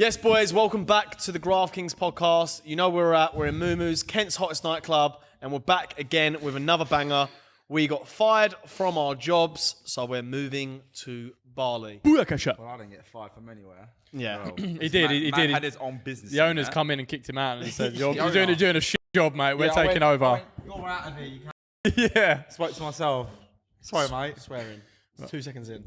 Yes, boys, welcome back to the Graft Kings podcast. You know where we're at. We're in Moomoo's, Kent's hottest nightclub, and we're back again with another banger. We got fired from our jobs, so we're moving to Bali. Well, I didn't get fired from anywhere. Yeah. Well, He did. He did. He had his own business. The owners come in and kicked him out and said, "You're owner. doing a shit job, mate. We're taking over." You're out of here. You can't. Yeah. Spoke to myself. Sorry, mate. Swearing. It's 2 seconds in.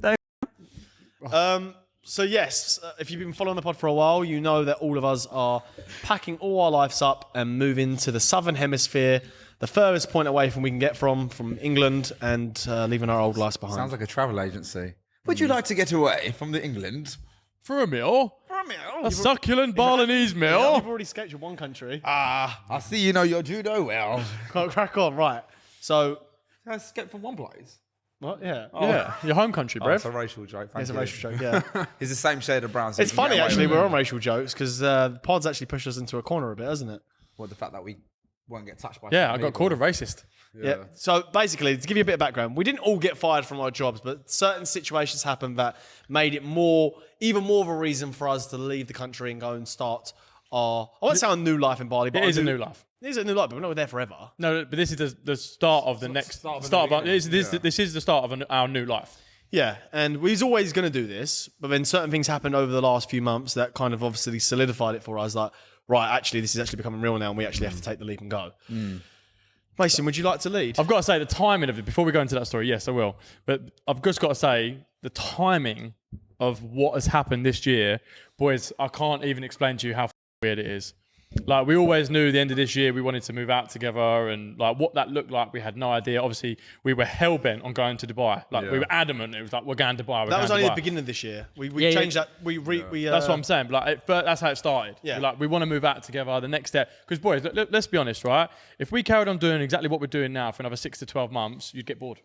So yes, if you've been following the pod for a while, you know that all of us are packing all our lives up and moving to the southern hemisphere, the furthest point away from we can get from England, and leaving our old lives behind. Sounds like a travel agency. Would you like to get away from the England? For a meal. For a meal. A succulent Balinese meal. You've already sketched one country. I see you know your judo well. Can't crack on, right? So, I skipped from one place. what? Yeah. Yeah. Your home country, Oh, it's bruv. a racial joke. It's a Thank racial joke, yeah. He's the same shade of brown. So It's you can funny, get away actually, with we're it. on racial jokes because the pod's actually pushed us into a corner a bit, hasn't it? Well, the fact that we won't get touched by. Yeah, some I got people. called a racist. Yeah. So basically, to give you a bit of background, we didn't all get fired from our jobs, but certain situations happened that made it even more of a reason for us to leave the country and go and start I won't say our new life in Bali, but It is a new life. It is a new life, but we're not there forever. No, but this is the start of the next start of a start new of our, this is the start of our new life. Yeah, and we was always going to do this, but then certain things happened over the last few months that kind of obviously solidified it for us. Like, right, actually, this is actually becoming real now, and we actually have to take the leap and go. Mason, would you like to lead? I've got to say the timing of it, before we go into that story, yes, I will. But I've just got to say the timing of what has happened this year, boys, I can't even explain to you how weird it is. Like, we always knew the end of this year we wanted to move out together, and like what that looked like, we had no idea. Obviously, we were hell-bent on going to Dubai. Like, we were adamant. It was like, we're going to Dubai. That was only the beginning of this year. We changed that. We that's what I'm saying. But that's how it started. Yeah. Like, we want to move out together. The next step, because boys, let's be honest, right? If we carried on doing exactly what we're doing now for another 6 to 12 months, you'd get bored.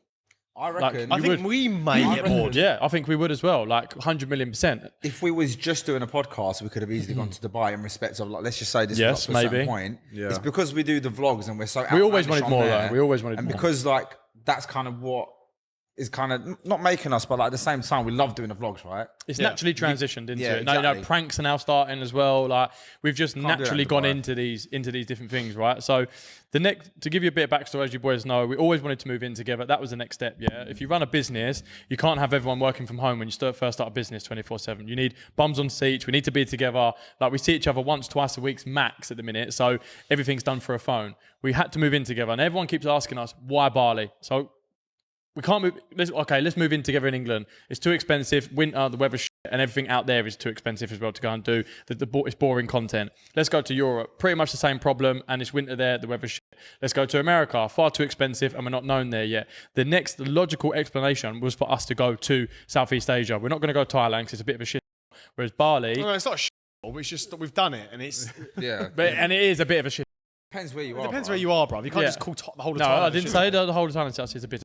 I reckon. I think we may get bored. Yeah, I think we would as well. Like 100 million%. If we was just doing a podcast, we could have easily gone to Dubai in respect of, like, let's just say this Yes, was up to a certain maybe. point. Yeah. It's because we do the vlogs and we're so We always outlandish wanted on more, there. though. We always wanted and more. because, like, that's kind of what is kind of not making us, but like at the same time, we love doing the vlogs, right? It's naturally transitioned into yeah, it. Now, exactly. pranks are now starting as well. Like, we've just do that naturally in gone Dubai. into these different things, right? So to give you a bit of backstory, as you boys know, we always wanted to move in together. That was the next step, yeah? If you run a business, you can't have everyone working from home when you first start a business 24/7. You need bums on seats. We need to be together. Like, we see each other once, twice a week max at the minute. So everything's done for a phone. We had to move in together. And everyone keeps asking us, why Bali? So we can't move. Let's move in together in England. It's too expensive. Winter, the weather's shit, and everything out there is too expensive as well to go and do. It's boring content. Let's go to Europe. Pretty much the same problem, and it's winter there. The weather's shit. Let's go to America. Far too expensive, and we're not known there yet. The next logical explanation was for us to go to Southeast Asia. We're not going to go to Thailand because it's a bit of a shit. Whereas Bali, No, it's not a shit. It's just that we've done it, and it's Yeah. and it is a bit of a shit. Depends where you are. it depends bro. where you are, bro. You can't Yeah. just call the whole of No, Thailand I a didn't shit. say the whole of Thailand is a bit,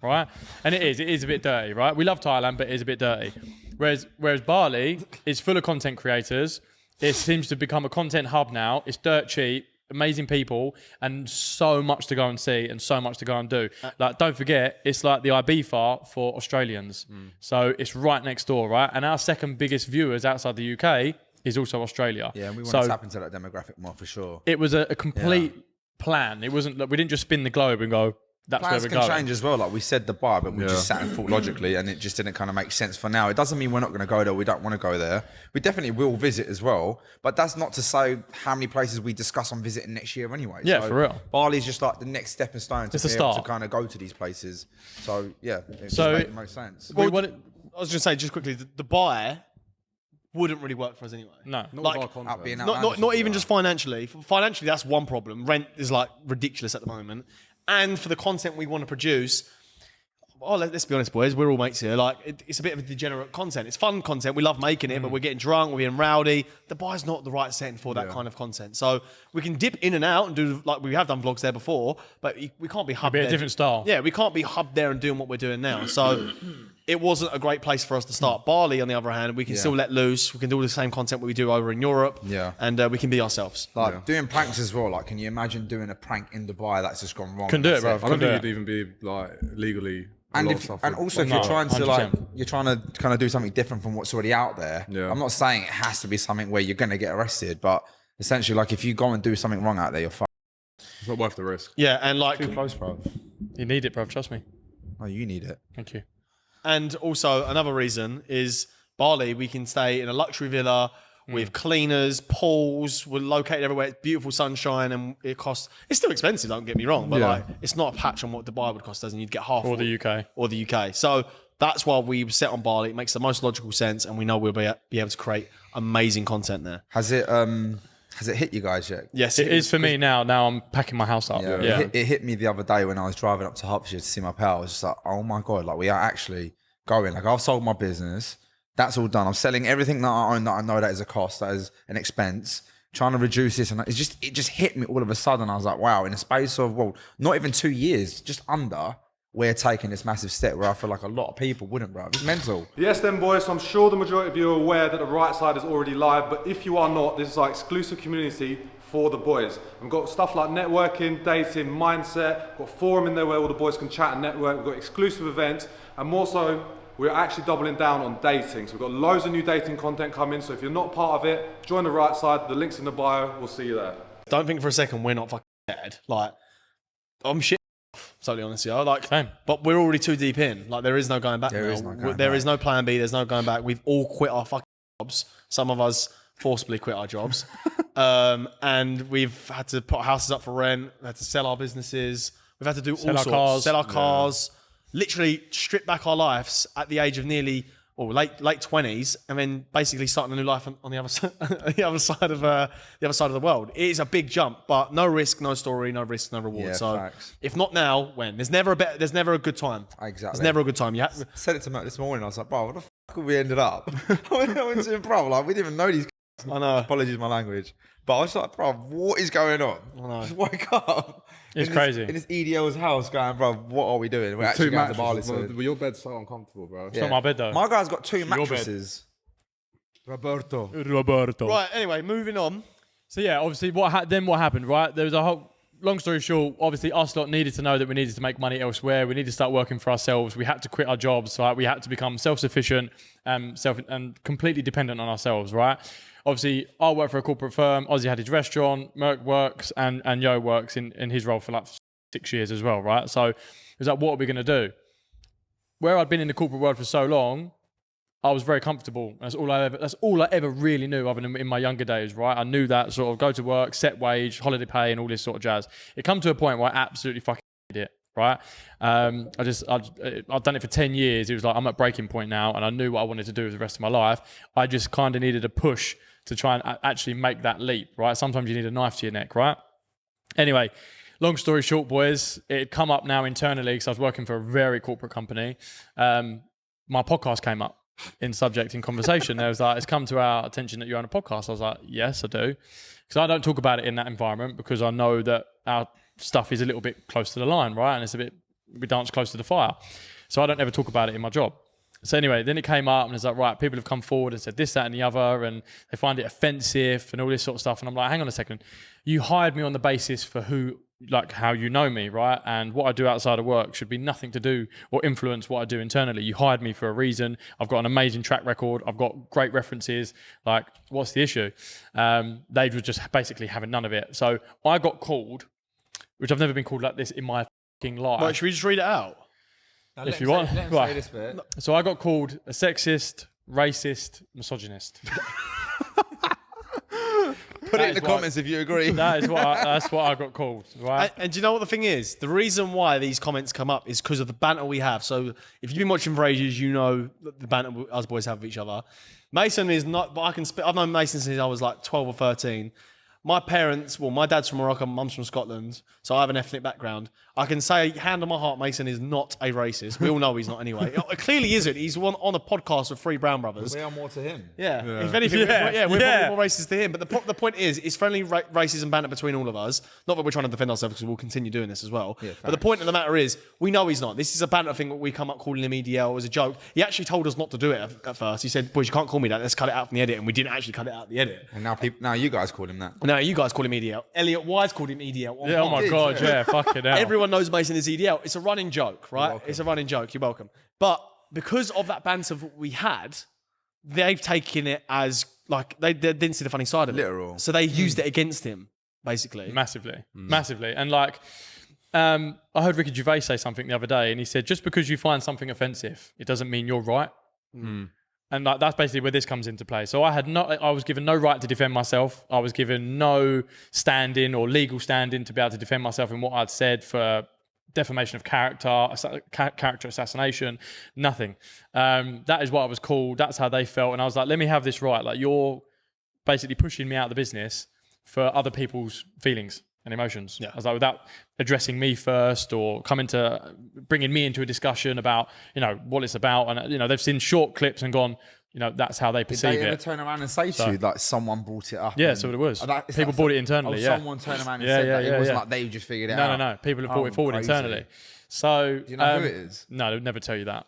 right? And it is a bit dirty, right? We love Thailand, but it is a bit dirty. Whereas Bali is full of content creators. It seems to become a content hub now. It's dirt cheap, amazing people, and so much to go and see and so much to go and do. Like, don't forget, it's like the Ibiza for Australians. So it's right next door, right? And our second biggest viewers outside the UK is also Australia. Yeah, and we want so to tap into that demographic more for sure. it was a complete plan. It wasn't like we didn't just spin the globe and go, that's Plans where can we're going. change as well. Like we said, Dubai, but we just sat and thought logically, and it just didn't kind of make sense for now. It doesn't mean we're not going to go there. We don't want to go there. We definitely will visit as well, but that's not to say how many places we discuss on visiting next year anyway. Yeah, so for real. Bali's just like the next stepping stone to It's a be able to start. kind of go to these places. So yeah, it just So- makes the most sense. We wanted, I was going to say just quickly, the buy wouldn't really work for us anyway. no. Like, Out being not even just financially. Financially, that's one problem. Rent is like ridiculous at the moment, and for the content we want to produce. Oh, let's be honest, boys. We're all mates here. Like, it's a bit of a degenerate content. It's fun content. We love making it, but we're getting drunk. We're being rowdy. Dubai's not the right setting for that kind of content. So we can dip in and out and do, like, we have done vlogs there before, but we can't be hubbed Be a there. different style. Yeah, we can't be hubbed there and doing what we're doing now. So it wasn't a great place for us to start. Bali, on the other hand, we can still let loose. We can do all the same content we do over in Europe. Yeah. And we can be ourselves. Like doing pranks as well. Like, can you imagine doing a prank in Dubai that's just gone wrong? Can do it, bro. I don't think you'd even be like legally. And also, if you're trying to 100%. you're trying to kind of do something different from what's already out there. Yeah. I'm not saying it has to be something where you're going to get arrested, but essentially, like, if you go and do something wrong out there, you're fucked. It's not worth the risk. Yeah, and like... Too close, bro. You need it, bro. Trust me. Oh, you need it. Thank you. And also, another reason is Bali, we can stay in a luxury villa with cleaners, pools, we're located everywhere, it's beautiful sunshine, and it costs... It's still expensive, don't get me wrong, but like, it's not a patch on what Dubai would cost us, and you'd get half... Or the UK. Or the UK. So that's why we set on Bali. It makes the most logical sense, and we know we'll be able to create amazing content there. Has it hit you guys yet? Yes, It is for me now. Now I'm packing my house up. Yeah. It hit me the other day when I was driving up to Hertfordshire to see my pal. I was just like, oh my God, like, we are actually going. Like, I've sold my business. That's all done. I'm selling everything that I own that I know that is a cost, that is an expense, trying to reduce this. And it just hit me all of a sudden. I was like, wow, in a space of, well, not even 2 years, just under, we're taking this massive step where I feel like a lot of people wouldn't, bro. It's mental. Yes then, boys, so I'm sure the majority of you are aware that the right side is already live, but if you are not, this is our exclusive community for the boys. We've got stuff like networking, dating, mindset, we've got a forum in there where all the boys can chat and network, we've got exclusive events, and more so, we're actually doubling down on dating. So we've got loads of new dating content coming, so if you're not part of it, join the right side, the link's in the bio, we'll see you there. Don't think for a second we're not fucking dead. Like, I'm shit off, totally honest, yeah. Like, Same. but we're already too deep in. Like, there is no going back now. There is no plan B, there's no going back. We've all quit our fucking jobs. Some of us forcibly quit our jobs. And we've had to put houses up for rent, we've had to sell our businesses, we've had to do all sorts. Sell our cars. Literally strip back our lives at the age of nearly late 20s, and then basically starting a new life on the other side, the other side of the world. It is a big jump, but no risk, no story, no risk, no reward. Yeah, so facts. if not now, when? There's never a good time. Exactly. There's never a good time. I said it to Matt this morning. I was like, bro, what the fuck have we ended up? I went to him, bro, like, we didn't even know these. I know. Apologies my language. But I was like, bro, what is going on? I know. Just wake up. It's crazy. In this EDL's house going, bro, what are we doing? We're actually Two going to mattresses. Bali. Well, your bed's so uncomfortable, bro. It's not my bed though. My guy's got two bed. mattresses. Roberto. Right, anyway, moving on. So yeah, obviously what happened, right? There was a whole, long story short, obviously us lot needed to know that we needed to make money elsewhere. We needed to start working for ourselves. We had to quit our jobs, right? We had to become self-sufficient and completely dependent on ourselves, right? Obviously, I work for a corporate firm. Ozzy had his restaurant, Merck works, and Yo works in his role for like 6 years as well, right? So it was like, what are we going to do? Where I'd been in the corporate world for so long, I was very comfortable. That's all I ever really knew, other than in my younger days, right? I knew that sort of go to work, set wage, holiday pay, and all this sort of jazz. It come to a point where I absolutely fucking hated it, right? I'd done it for 10 years. It was like, I'm at breaking point now, and I knew what I wanted to do with the rest of my life. I just kind of needed a push to try and actually make that leap, right? Sometimes you need a knife to your neck, right? Anyway, long story short, boys, it had come up now internally because I was working for a very corporate company. My podcast came up in subject in conversation. There was like, it's come to our attention that you're on a podcast. I was like, yes, I do. Because I don't talk about it in that environment because I know that our stuff is a little bit close to the line, right? And we dance close to the fire. So I don't ever talk about it in my job. So anyway, then it came up and it's like, right, people have come forward and said this, that, and the other, and they find it offensive and all this sort of stuff. And I'm like, hang on a second. You hired me on the basis for how you know me, right? And what I do outside of work should be nothing to do or influence what I do internally. You hired me for a reason. I've got an amazing track record. I've got great references. Like, what's the issue? They were just basically having none of it. So I got called, which I've never been called like this in my fucking life. Right, should we just read it out? If you want. Right. Say this bit. So I got called a sexist, racist, misogynist. Put it in the comments if you agree. That's what I got called, right? And do you know what the thing is? The reason why these comments come up is because of the banter we have. So if you've been watching for ages, you know the banter us boys have with each other. Mason is not, but I've known Mason since I was like 12 or 13. My dad's from Morocco, mum's from Scotland, so I have an ethnic background. I can say, hand on my heart, Mason is not a racist. We all know he's not anyway. It clearly isn't. He's on a podcast with 3 brown brothers. We are more to him. Yeah. If anything, we're probably more racist to him. But the point is, it's friendly racism banter between all of us. Not that we're trying to defend ourselves, because we'll continue doing this as well. Yeah, but the point of the matter is, we know he's not. This is a banter thing that we come up calling him EDL as a joke. He actually told us not to do it at first. He said, boys, you can't call me that. Let's cut it out from the edit. And we didn't actually cut it out of the edit. And now you guys call him that. No, you guys call him EDL. Elliot Wise called him EDL. Yeah, oh my God, yeah, fucking hell. Everyone knows Mason is EDL. It's a running joke, right? It's a running joke. You're welcome. But because of that banter we had, they've taken it as like they didn't see the funny side of it. Literal. So they used it against him, basically. Massively. And like, I heard Ricky Gervais say something the other day, and he said, just because you find something offensive, it doesn't mean you're right. And like that's basically where this comes into play. So I was given no right to defend myself. I was given no stand-in or legal stand-in to be able to defend myself in what I'd said for defamation of character, character assassination, nothing. That is what I was called. That's how they felt. And I was like, let me have this right. Like, you're basically pushing me out of the business for other people's feelings and emotions. Yeah. I was like, without addressing me first or bringing me into a discussion about, what it's about. And, they've seen short clips and gone, that's how they perceive it. Did they ever turn around and say to you, like, someone brought it up? Yeah, so it was. People bought it internally, someone turned around and said that. It wasn't like they just figured it out. No. People have brought it forward internally. So, do you know who it is? No, they'd never tell you that.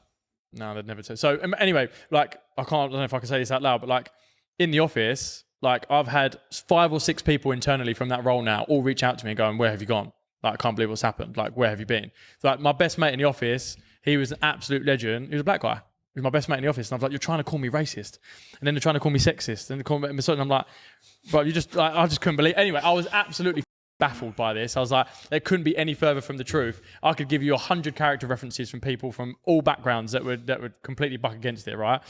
No, they'd never tell you. So, anyway, like, I don't know if I can say this out loud, but like, in the office, like, I've had 5 or 6 people internally from that role now all reach out to me and going, where have you gone? Like, I can't believe what's happened. Like, where have you been? So, like, my best mate in the office, he was an absolute legend. He was a black guy. He was my best mate in the office. And I was like, you're trying to call me racist. And then they're trying to call me sexist. And they call me and I'm like, bro, I just couldn't believe. Anyway, I was absolutely baffled by this. I was like, it couldn't be any further from the truth. I could give you 100 character references from people from all backgrounds that would completely buck against it, right?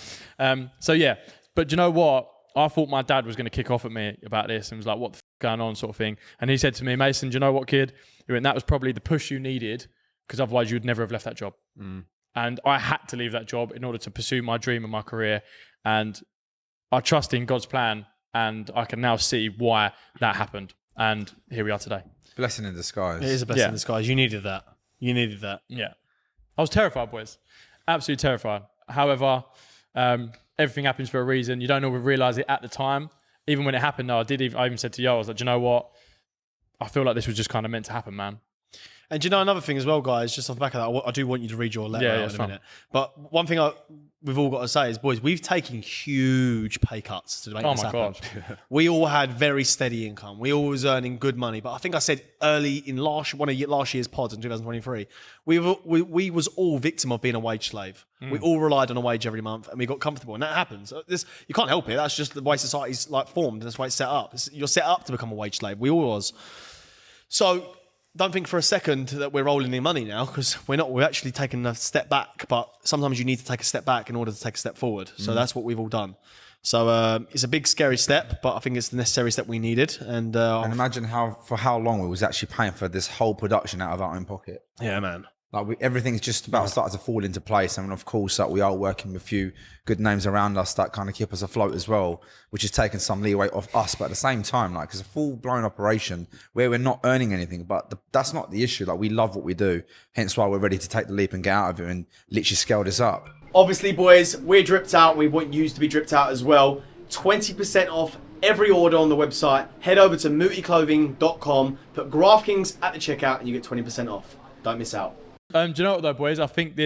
So, yeah. But do you know what? I thought my dad was going to kick off at me about this and was like, what the f*** going on, sort of thing. And he said to me, Mason, do you know what, kid? He went, that was probably the push you needed, because otherwise you'd never have left that job. And I had to leave that job in order to pursue my dream and my career. And I trust in God's plan, and I can now see why that happened. And here we are today. Blessing in disguise. It is a blessing in disguise. You needed that. Yeah. I was terrified, boys. Absolutely terrified. However, everything happens for a reason. You don't always realise it at the time. Even when it happened, though, I even said to Yo, I was like, do you know what? I feel like this was just kind of meant to happen, man. And do you know another thing as well, guys, just off the back of that, I do want you to read your letter out in a minute. But one thing we've all got to say is, boys, we've taken huge pay cuts to make this happen. Oh, my God. We all had very steady income. We all was earning good money. But I think I said early in one of last year's pods in 2023, we was all victim of being a wage slave. We all relied on a wage every month, and we got comfortable. And that happens. You can't help it. That's just the way society's like formed. That's why it's set up. You're set up to become a wage slave. We all was. So don't think for a second that we're rolling in money now, because we're not. We're actually taking a step back, but sometimes you need to take a step back in order to take a step forward. So that's what we've all done. So it's a big, scary step, but I think it's the necessary step we needed. And imagine for how long we was actually paying for this whole production out of our own pocket. Yeah, man. Like everything's just about started to fall into place, and of course, like we are working with a few good names around us that kind of keep us afloat as well, which has taken some leeway off us. But at the same time, like it's a full blown operation where we're not earning anything, but that's not the issue. Like we love what we do, hence why we're ready to take the leap and get out of it and literally scale this up. Obviously, boys, we're dripped out. We want you to be dripped out as well. 20% off every order on the website. Head over to muoticlothing.com, put Graft Kings at the checkout, and you get 20% off. Don't miss out. Do you know what though, boys? I think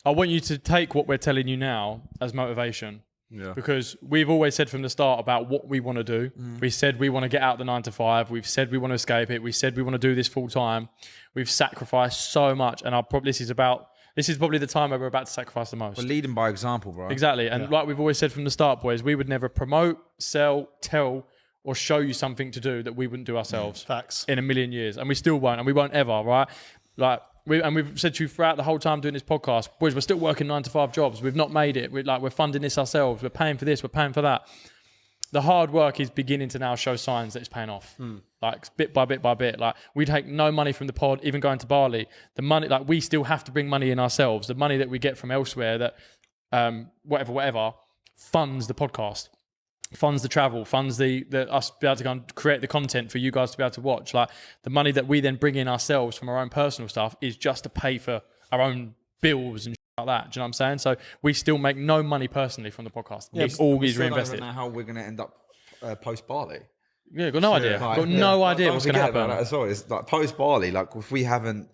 I want you to take what we're telling you now as motivation. Yeah. Because we've always said from the start about what we want to do. We said we want to get out the 9 to 5. We've said we want to escape it. We said we want to do this full time. We've sacrificed so much, and this is probably the time where we're about to sacrifice the most. We're leading by example, bro. Exactly. And like we've always said from the start, boys, we would never promote, sell, tell, or show you something to do that we wouldn't do ourselves. Facts. In a million years. And we still won't, and we won't ever, right? Like, we've said to you throughout the whole time doing this podcast, boys, we're still working 9 to 5 jobs. We've not made it. We're funding this ourselves. We're paying for this. We're paying for that. The hard work is beginning to now show signs that it's paying off. Like bit by bit by bit. Like we take no money from the pod, even going to Bali. The money, like we still have to bring money in ourselves. The money that we get from elsewhere, that whatever, funds the podcast. funds the travel, funds the us to be able to go and create the content for you guys to be able to watch. Like the money that we then bring in ourselves from our own personal stuff is just to pay for our own bills and like that. Do you know what I'm saying? So we still make no money personally from the podcast. Yeah, It's all We is still don't reinvested. even know how we're going to end up post Bali. Yeah, got no idea. Got no idea what's going to happen. As well. It's like post Bali. Like if we haven't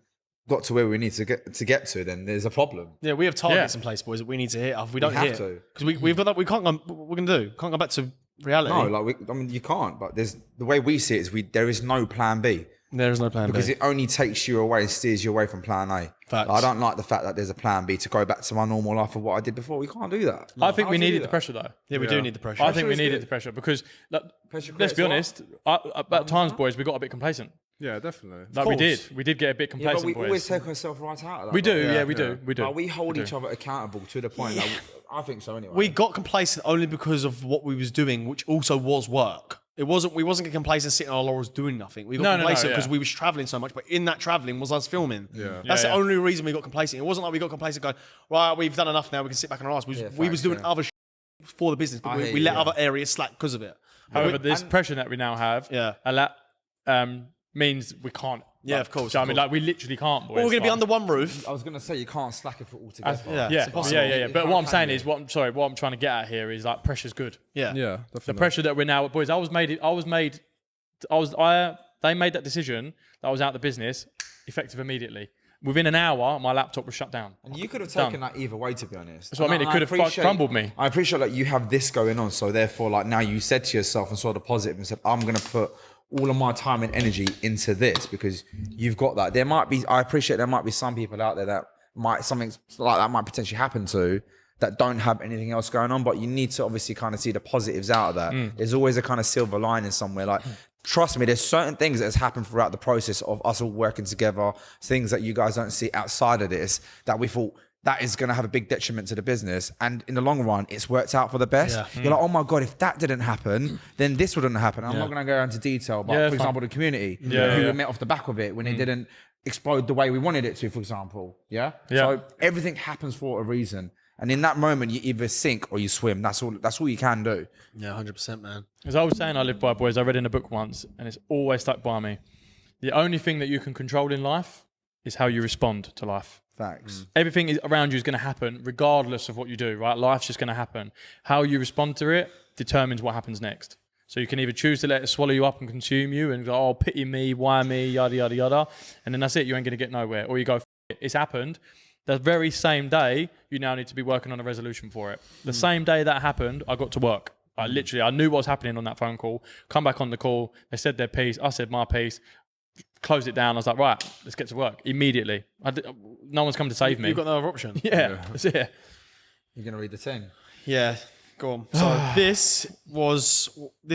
got to where we need to get to, then there's a problem. Yeah, we have targets in place, boys, that we need to hit. If we don't have hit, to. because we've got that, we can't go. What we're gonna do? Can't go back to reality. No, like I mean, you can't. But there's the way we see it is there is no plan B. There is no plan Because B. it only takes you away and steers you away from plan A. Facts. Like, I don't like the fact that there's a plan B to go back to my normal life of what I did before. We can't do that. I think we How do you needed do the that? pressure though. Yeah, we do need the pressure. I think we is needed good. the pressure because like, Pressure let's creates be what? honest, at times, boys, we got a bit complacent. Yeah, definitely. Like we course. did. We did get a bit Yeah, but complacent, we boys. always take ourselves right out of that. we do, though. yeah, we do. Like, we hold We each do. other accountable to the point that I think so anyway. We got complacent only because of what we was doing, which also was work. It wasn't. We wasn't getting complacent sitting on our laurels doing nothing. We got No, complacent yeah. because we was traveling so much. But in that traveling was us filming. Yeah. That's Yeah, the yeah. only reason we got complacent. It wasn't like we got complacent going, right, we've done enough now. We can sit back on our ass. We was facts, doing yeah. other for the business, but I we hear let you, yeah. other areas slack because of it. However, this pressure that we now have, Yeah. and that means we can't. Yeah, like, of course, do you know of what I mean, like we literally can't. Boys. Well, we're gonna be Like, under one roof. I was gonna say you can't slack it all together. Yeah. Yeah, It's impossible. yeah. But what I'm How saying can is, what I'm trying to get at here is like pressure's good. Yeah. Yeah, definitely. The pressure that we're now, boys. They made that decision that I was out of the business effective immediately. Within an hour, my laptop was shut down. And you could have taken that either way, to be honest. That's what I mean. It could have crumbled me. I appreciate that you have this going on, so therefore, like now you said to yourself and saw the positive and said, "I'm going to put all of my time and energy into this because you've got that." I appreciate there might be some people out there that something like that might potentially happen to that don't have anything else going on, but you need to obviously kind of see the positives out of that. There's always a kind of silver lining somewhere. Like, trust me, there's certain things that has happened throughout the process of us all working together, things that you guys don't see outside of this that we thought that is going to have a big detriment to the business. And in the long run, it's worked out for the best. Yeah. You're like, oh my God, if that didn't happen, then this wouldn't happen. I'm not going to go into detail, but Yeah, for fine. example, the community, Yeah, who yeah. we met off the back of it when it didn't explode the way we wanted it to, for example. Yeah. Yeah. So everything happens for a reason. And in that moment, you either sink or you swim. That's all you can do. Yeah, 100%, man. As I was saying, I live by, boys. I read in a book once, and it's always stuck by me. The only thing that you can control in life is how you respond to life. Facts. Everything around you is going to happen regardless of what you do, right? Life's just going to happen. How you respond to it determines what happens next. So you can either choose to let it swallow you up and consume you and go, oh, pity me, why me, yada, yada, yada. And then that's it. You ain't going to get nowhere. Or you go, it's happened. The very same day, you now need to be working on a resolution for it. The same day that happened, I got to work. I knew what was happening on that phone call. Come back on the call. They said their piece. I said my piece. Closed it down. I was like, right, let's get to work immediately. No one's come to save me. You've got no other option. Yeah, that's it. You're going to read the thing. Yeah, go on. So this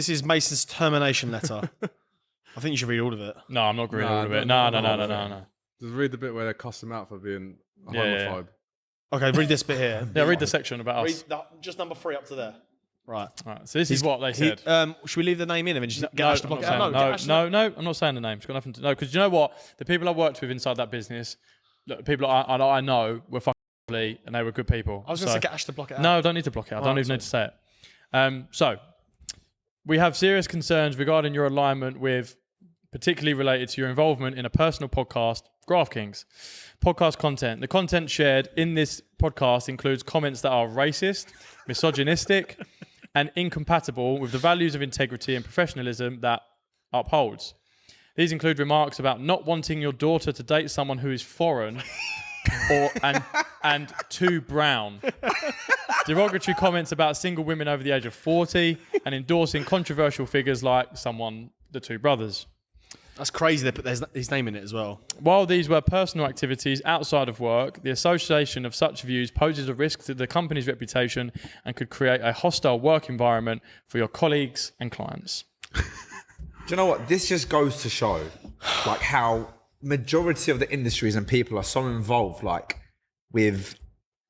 is Mason's termination letter. I think you should read all of it. No, I'm not agreeing Nah, all of it. no, No. Just read the bit where they cuss him out for being a Yeah, yeah. homophobe. Okay, read this bit here. Yeah, read the section about Read us. just number 3 up to there. Right. Right, so this is what they said. Should we leave the name in and then just get No, Ash to I'm block not it out? saying- get Ash to- no, I'm not saying the name. It's got nothing to do. Because you know what? The people I worked with inside that business, look, people I know were fucking lovely and they were good people. I was going to say get Ash to block it out. No, I don't need to block it. I don't even need to say it. So, we have serious concerns regarding your alignment with, particularly related to your involvement in a personal podcast, Graft Kings. Podcast content. The content shared in this podcast includes comments that are racist, misogynistic, and incompatible with the values of integrity and professionalism that upholds. These include remarks about not wanting your daughter to date someone who is foreign and too brown. Derogatory comments about single women over the age of 40 and endorsing controversial figures like the two brothers. That's crazy they put his name in it as well. While these were personal activities outside of work, the association of such views poses a risk to the company's reputation and could create a hostile work environment for your colleagues and clients. Do you know what? This just goes to show, like, how majority of the industries and people are so involved, like, with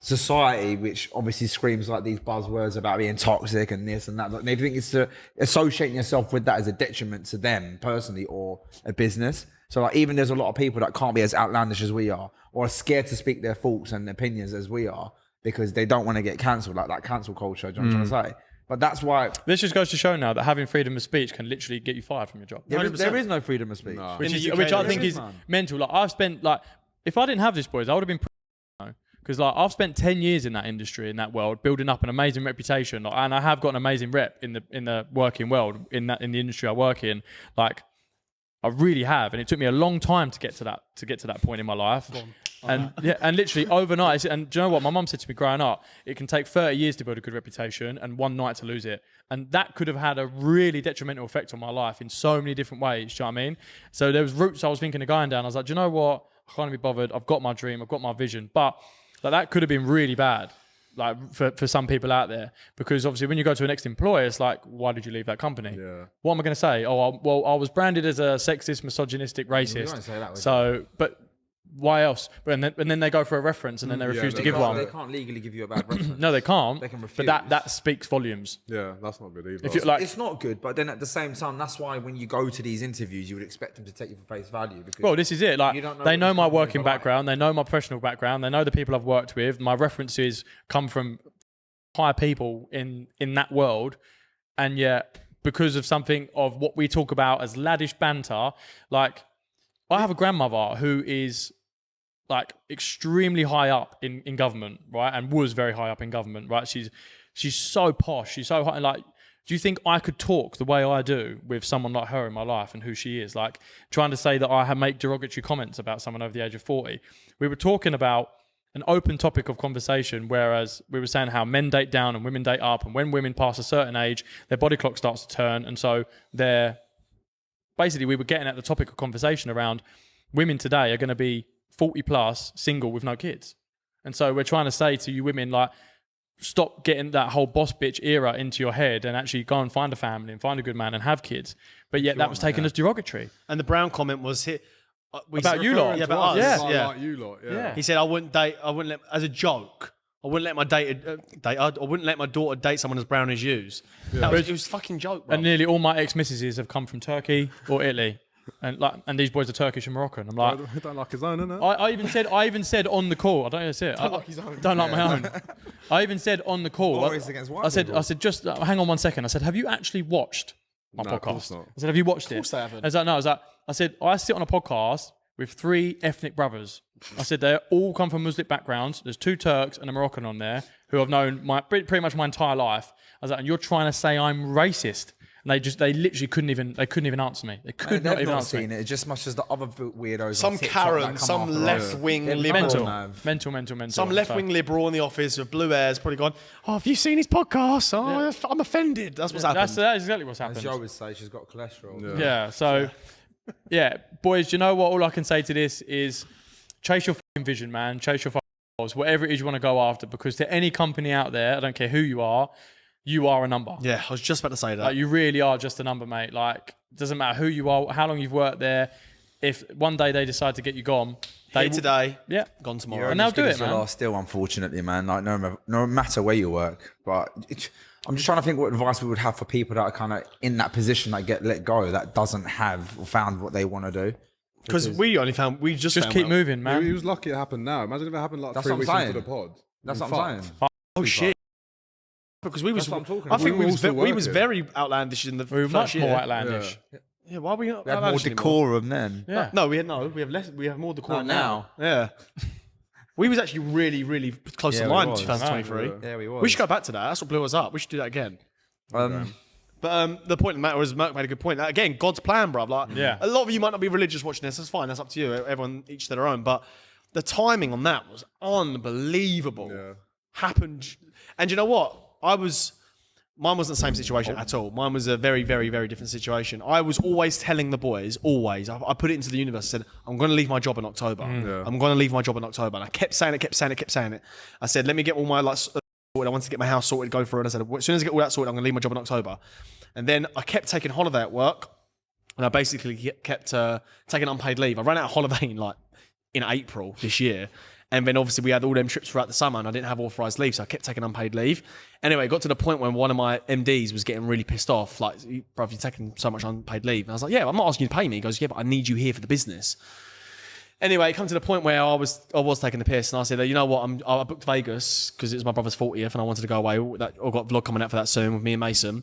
society, which obviously screams like these buzzwords about being toxic and this and that. Like, they think it's associating yourself with that as a detriment to them personally or a business. So, like, even there's a lot of people that can't be as outlandish as we are, or are scared to speak their thoughts and opinions as we are because they don't want to get cancelled, like that cancel culture. Do you know what I'm trying to say? But that's why This just goes to show now that having freedom of speech can literally get you fired from your job. there is no freedom of speech. No. Which, In is, the UK, which I there think is, is man. mental. Like I've spent if I didn't have this, boys, I would have been because like I've spent 10 years in that industry, in that world, building up an amazing reputation, and I have got an amazing rep in the working world, in the industry I work in. Like I really have, and it took me a long time to get to that point in my life. And and literally overnight. And do you know what my mum said to me growing up? It can take 30 years to build a good reputation and one night to lose it. And that could have had a really detrimental effect on my life in so many different ways. Do you know what I mean? So there was routes I was thinking of going down. I was like, do you know what? I can't be bothered. I've got my dream. I've got my vision. But like that could have been really bad, like for some people out there, because obviously when you go to an next employer, it's like, why did you leave that company? Yeah. What am I going to say? Oh, well, I was branded as a sexist, misogynistic, racist. won't say that, would you? So, but why else? And then they go for a reference and then they refuse to they give can't- one. They can't legally give you a bad reference. No, they can't. They can but refuse. that speaks volumes. Yeah, that's not good either. If you like, It's not good, but then at the same time, that's why when you go to these interviews, you would expect them to take you for face value. Because well, this is it. Like You don't know they what know these my companies working are like. background, they know my professional background, they know the people I've worked with. My references come from higher people in that world, and yet because of something of what we talk about as laddish banter, like I have a grandmother who is like extremely high up in government, right, and was very high up in government, right. She's so posh, she's so high. Like, do you think I could talk the way I do with someone like her in my life and who she is? Like trying to say that I make derogatory comments about someone over the age of 40. We were talking about an open topic of conversation, whereas we were saying how men date down and women date up, and when women pass a certain age, their body clock starts to turn, and so they're basically, we were getting at the topic of conversation around women today are going to be 40 plus, single with no kids. And so we're trying to say to you women, like, stop getting that whole boss bitch era into your head and actually go and find a family and find a good man and have kids. But yet that was taken as derogatory. And the Brown comment was hit About you lot. Yeah, about us. Yeah. Like, Yeah. like you lot. Yeah. Yeah. He said I wouldn't let, as a joke, I wouldn't let I wouldn't let my daughter date someone as brown as yous. It was a fucking joke, bro. And nearly all my ex-missuses have come from Turkey or Italy. And these boys are Turkish and Moroccan. I'm like, I don't like his own, innit? I even said on the call, I don't know say it. Don't like his own. Don't like my own. I even said on the call. Boys against white I said, people. just hang on one second. I said, have you actually watched my No, of course podcast? not. I said, have you watched it? Of course they haven't. I was like, no. I said, I sit on a podcast with 3 ethnic brothers. I said, they all come from Muslim backgrounds. There's 2 Turks and a Moroccan on there who I've known pretty much my entire life. I was like, and you're trying to say I'm racist? And they literally couldn't even answer me. They could not They've even not answer seen me. it just much as the other weirdos. Some on TikTok that Karen, come some after us. left-wing They're liberal. Mental. Some left-wing liberal in the office with blue hairs probably gone, oh, have you seen his podcast? Oh, I'm offended. That's what's happened. That's exactly what's As happened. Joe would say, she's got cholesterol. Yeah. So, yeah, boys, do you know what? All I can say to this is chase your fucking vision, man. Chase your fucking goals, whatever it is you want to go after. Because to any company out there, I don't care who you are a number. Yeah, I was just about to say that. Like, you really are just a number, mate. Like, it doesn't matter who you are, how long you've worked there. If one day they decide to get you gone, Here today, yeah, gone tomorrow. You're And only they'll as do good it, as you man. are still, unfortunately, man. Like no matter where you work, but I'm just trying to think what advice we would have for people that are kind of in that position that get let go, that doesn't have or found what they want to do. Because we found just found keep out. moving, He man. was lucky it happened now. Imagine if it happened like That's 3 what weeks I'm into the saying. pod. That's We'd what I'm fucked. saying. Oh shit! Because we was, That's what I'm talking I about. think We we were was still we was working. very outlandish in the We were first much year. more outlandish. Yeah, why are we not We had more outlandish anymore? decorum then. Yeah. No, we have more decorum Not now. Yeah. We was actually really, really close Yeah, to we line in was. 2023. Yeah, we was. We should go back to that. That's what blew us up. We should do that again. But the point of the matter is, Merck made a good point. Again, God's plan, bruv. Like, Yeah. a lot of you might not be religious watching this. That's fine. That's up to you. Everyone, each to their own. But the timing on that was unbelievable. Yeah. Happened, and you know what? Mine wasn't the same situation at all. Mine was a very, very, very different situation. I was always telling the boys, I put it into the universe. I said, I'm going to leave my job in October. Yeah. I'm going to leave my job in October. And I kept saying it. I said, let me get all my sorted. I wanted to get my house sorted, go through it. I said, as soon as I get all that sorted, I'm going to leave my job in October. And then I kept taking holiday at work. And I basically kept taking unpaid leave. I ran out of holiday in April this year. And then obviously we had all them trips throughout the summer and I didn't have authorised leave. So I kept taking unpaid leave. Anyway, it got to the point when one of my MDs was getting really pissed off. Like, bro, you're taking so much unpaid leave. And I was like, yeah, I'm not asking you to pay me. He goes, yeah, but I need you here for the business. Anyway, it come to the point where I was taking the piss, and I said, you know what, I booked Vegas because it was my brother's 40th, and I wanted to go away. I've got a vlog coming out for that soon with me and Mason,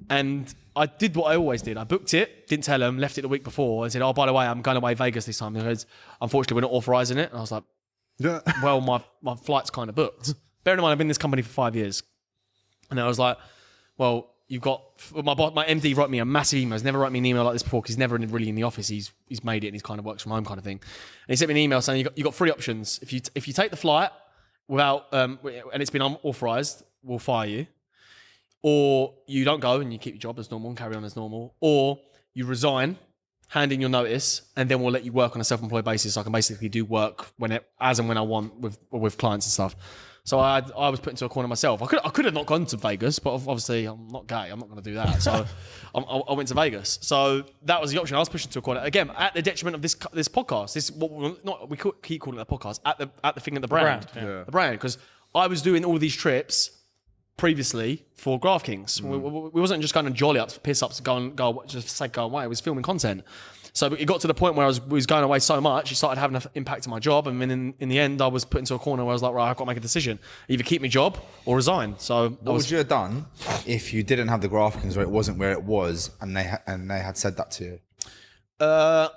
and I did what I always did. I booked it, didn't tell him, left it the week before, and said, oh, by the way, I'm going away Vegas this time. And he goes, unfortunately, we're not authorising it. And I was like, Yeah. well, my flight's kind of booked. Bear in mind, I've been in this company for 5 years, and I was like, well, you've got my MD wrote me a massive email. He's never wrote me an email like this before because he's never really in the office. He's made it and he's kind of works from home kind of thing. And he sent me an email saying you got 3 options. If you take the flight without and it's been unauthorized, we'll fire you. Or you don't go and you keep your job as normal and carry on as normal. Or you resign, hand in your notice, and then we'll let you work on a self-employed basis. So I can basically do work as and when I want with clients and stuff. So I was put into a corner myself. I could have not gone to Vegas, but obviously I'm not gay. I'm not going to do that. So I went to Vegas. So that was the option. I was pushed into a corner again at the detriment of this podcast. This we keep calling it a podcast at the thing at the brand. Yeah. The brand, because I was doing all these trips previously for Graft Kings. We wasn't just going to jolly ups, piss ups, go just for sake of going away. It was filming content. So it got to the point where I was going away so much, it started having an impact on my job. And then in the end, I was put into a corner where I was like, right, I've got to make a decision. Either keep my job or resign. So what would you have done if you didn't have the Graft Kings, or it wasn't where it was, and they had said that to you? Why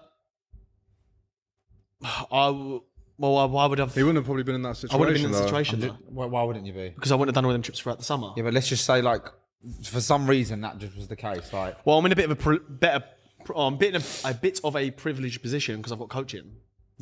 would I have... He wouldn't have probably been in that situation. I would have been in the though. situation, though. Why wouldn't you be? Because I wouldn't have done all them trips throughout the summer. Yeah, but let's just say, like, for some reason that just was the case. Like, Well, I'm in a bit of a bit of a privileged position because I've got coaching.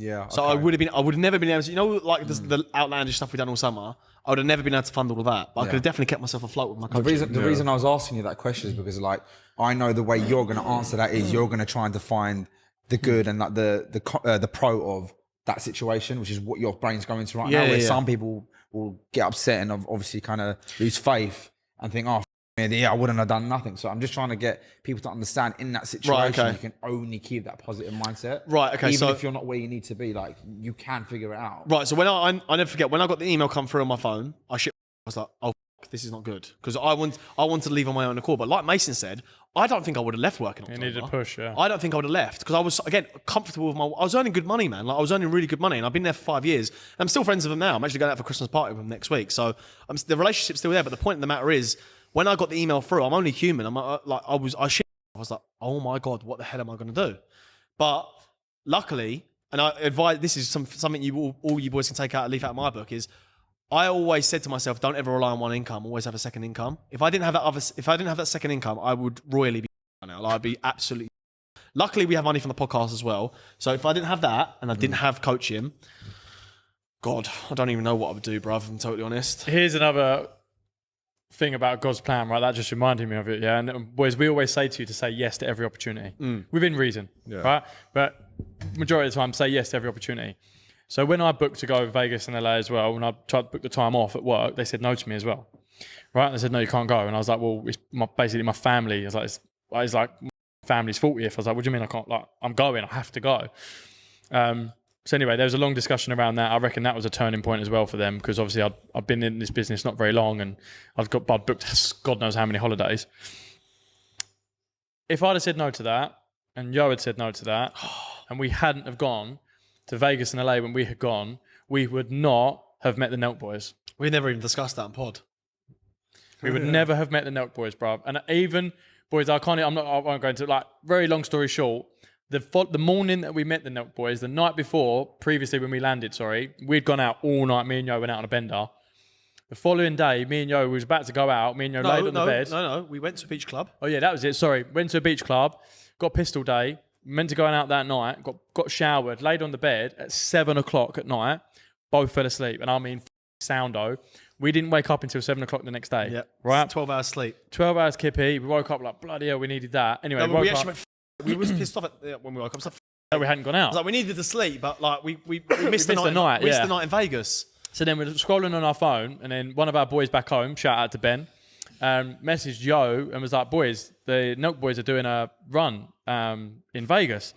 yeah. So okay. I would have never been able to, like the outlandish stuff we've done all summer, I would have never been able to fund all of that. But I could have definitely kept myself afloat with my coaching. The reason I was asking you that question is because, like, I know the way you're going to answer that is you're going to try and define the good and like the pro of that situation, which is what your brain's going to right now. Where some people will get upset and obviously kind of lose faith and think, oh, I wouldn't have done nothing. So I'm just trying to get people to understand in that situation, you can only keep that positive mindset. Right, okay. Even if you're not where you need to be, like, you can figure it out. Right, so when I never forget, when I got the email come through on my phone, I was like, oh, this is not good. Because I want to leave on my own accord. But like Mason said, I don't think I would have left work in October. You need a push, yeah. I don't think I would have left because I was, again, comfortable with I was earning good money, man. Like, I was earning really good money, and I've been there for 5 years. I'm still friends with them now. I'm actually going out for a Christmas party with them next week. So the relationship's still there. But the point of the matter is, when I got the email through, I'm only human. I was like, oh my God, what the hell am I going to do? But luckily, and I advise, this is something all you boys can take out, leave out of my book, is I always said to myself, don't ever rely on one income. Always have a second income. If I didn't have that second income, I would royally be now. Like, I'd be absolutely. Luckily, we have money from the podcast as well. So if I didn't have that and I didn't have coaching, God, I don't even know what I would do, bruv. If I'm totally honest. Here's another thing about God's plan, right? That just reminded me of it, yeah. And boys, we always say to you to say yes to every opportunity within reason, right? But majority of the time, say yes to every opportunity. So when I booked to go to Vegas and LA as well, when I tried to book the time off at work, they said no to me as well, right? And they said no, you can't go. And I was like, well, it's basically my family. It's like my family's 40th. I was like, what do you mean I can't? Like, I'm going. I have to go. So anyway, there was a long discussion around that. I reckon that was a turning point as well for them because obviously I've been in this business not very long and I'd booked God knows how many holidays. If I'd have said no to that and Yo had said no to that and we hadn't have gone to Vegas and LA when we had gone, we would not have met the Nelk Boys. We never even discussed that in pod. We would never have met the Nelk Boys, bruv. And even, boys, I won't go into, like, very long story short, the morning that we met the Nelk Boys, the night before, previously when we landed, we'd gone out all night. Me and Yo went out on a bender. The following day, me and Yo was about to go out. Me and Yo laid on the bed. No. We went to a beach club. Oh, yeah, that was it. Sorry. Went to a beach club, got pistol day, meant to go out that night, got showered, laid on the bed at 7 o'clock at night. Both fell asleep. And I mean, soundo. We didn't wake up until 7 o'clock the next day. Yeah. Right? 12 hours sleep. 12 hours kippy. We woke up like, bloody hell, we needed that. Anyway, No, we actually went. We was pissed off when we woke up. we hadn't gone out. I was like, we needed to sleep, but like we missed the night. We missed the night in Vegas. So then we're scrolling on our phone, and then one of our boys back home, shout out to Ben, messaged Yo and was like, boys, the Nelk Boys are doing a run in Vegas.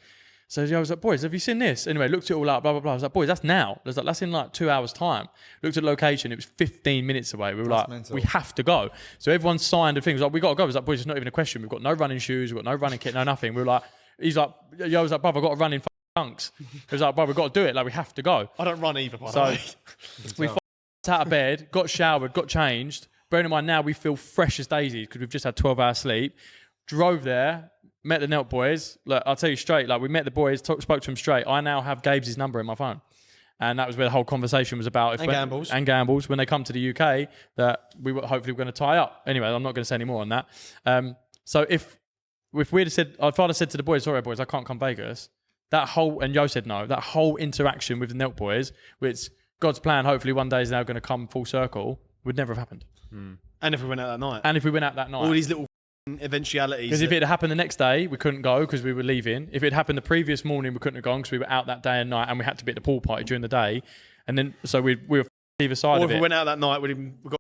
So Yo was like, boys, have you seen this? Anyway, looked it all up, blah, blah, blah. I was like, boys, that's now. I was like, that's in like 2 hours' time. Looked at the location, it was 15 minutes away. We were like, mental. We have to go. So everyone signed and things like, we got to go. I was like, boys, it's not even a question. We've got no running shoes, we've got no running kit, no nothing. We were like, Yo was like, bruv, I've got to run in dunks. It was like, bro, we've got to do it. Like, we have to go. I don't run either, by the So way. we out of bed, got showered, got changed. Bearing in mind now we feel fresh as daisies because we've just had 12 hours sleep. Drove there, met the Nelt boys. Look, I'll tell you straight, like we met the boys, spoke to them straight. I now have Gabe's number in my phone. And that was where the whole conversation was about. And gambles. When they come to the UK, that we were hopefully going to tie up. Anyway, I'm not going to say any more on that. So if we'd have said, if I'd have said to the boys, sorry boys, I can't come Vegas, that whole, and Yo said no, that whole interaction with the Nelt boys, which God's plan hopefully one day is now going to come full circle, would never have happened. And if we went out that night. All these little eventualities. Because if it had happened the next day, we couldn't go because we were leaving. If it had happened the previous morning, we couldn't have gone because we were out that day and night, and we had to be at the pool party during the day. And then, so we were either side or of if it. we went out that night, we got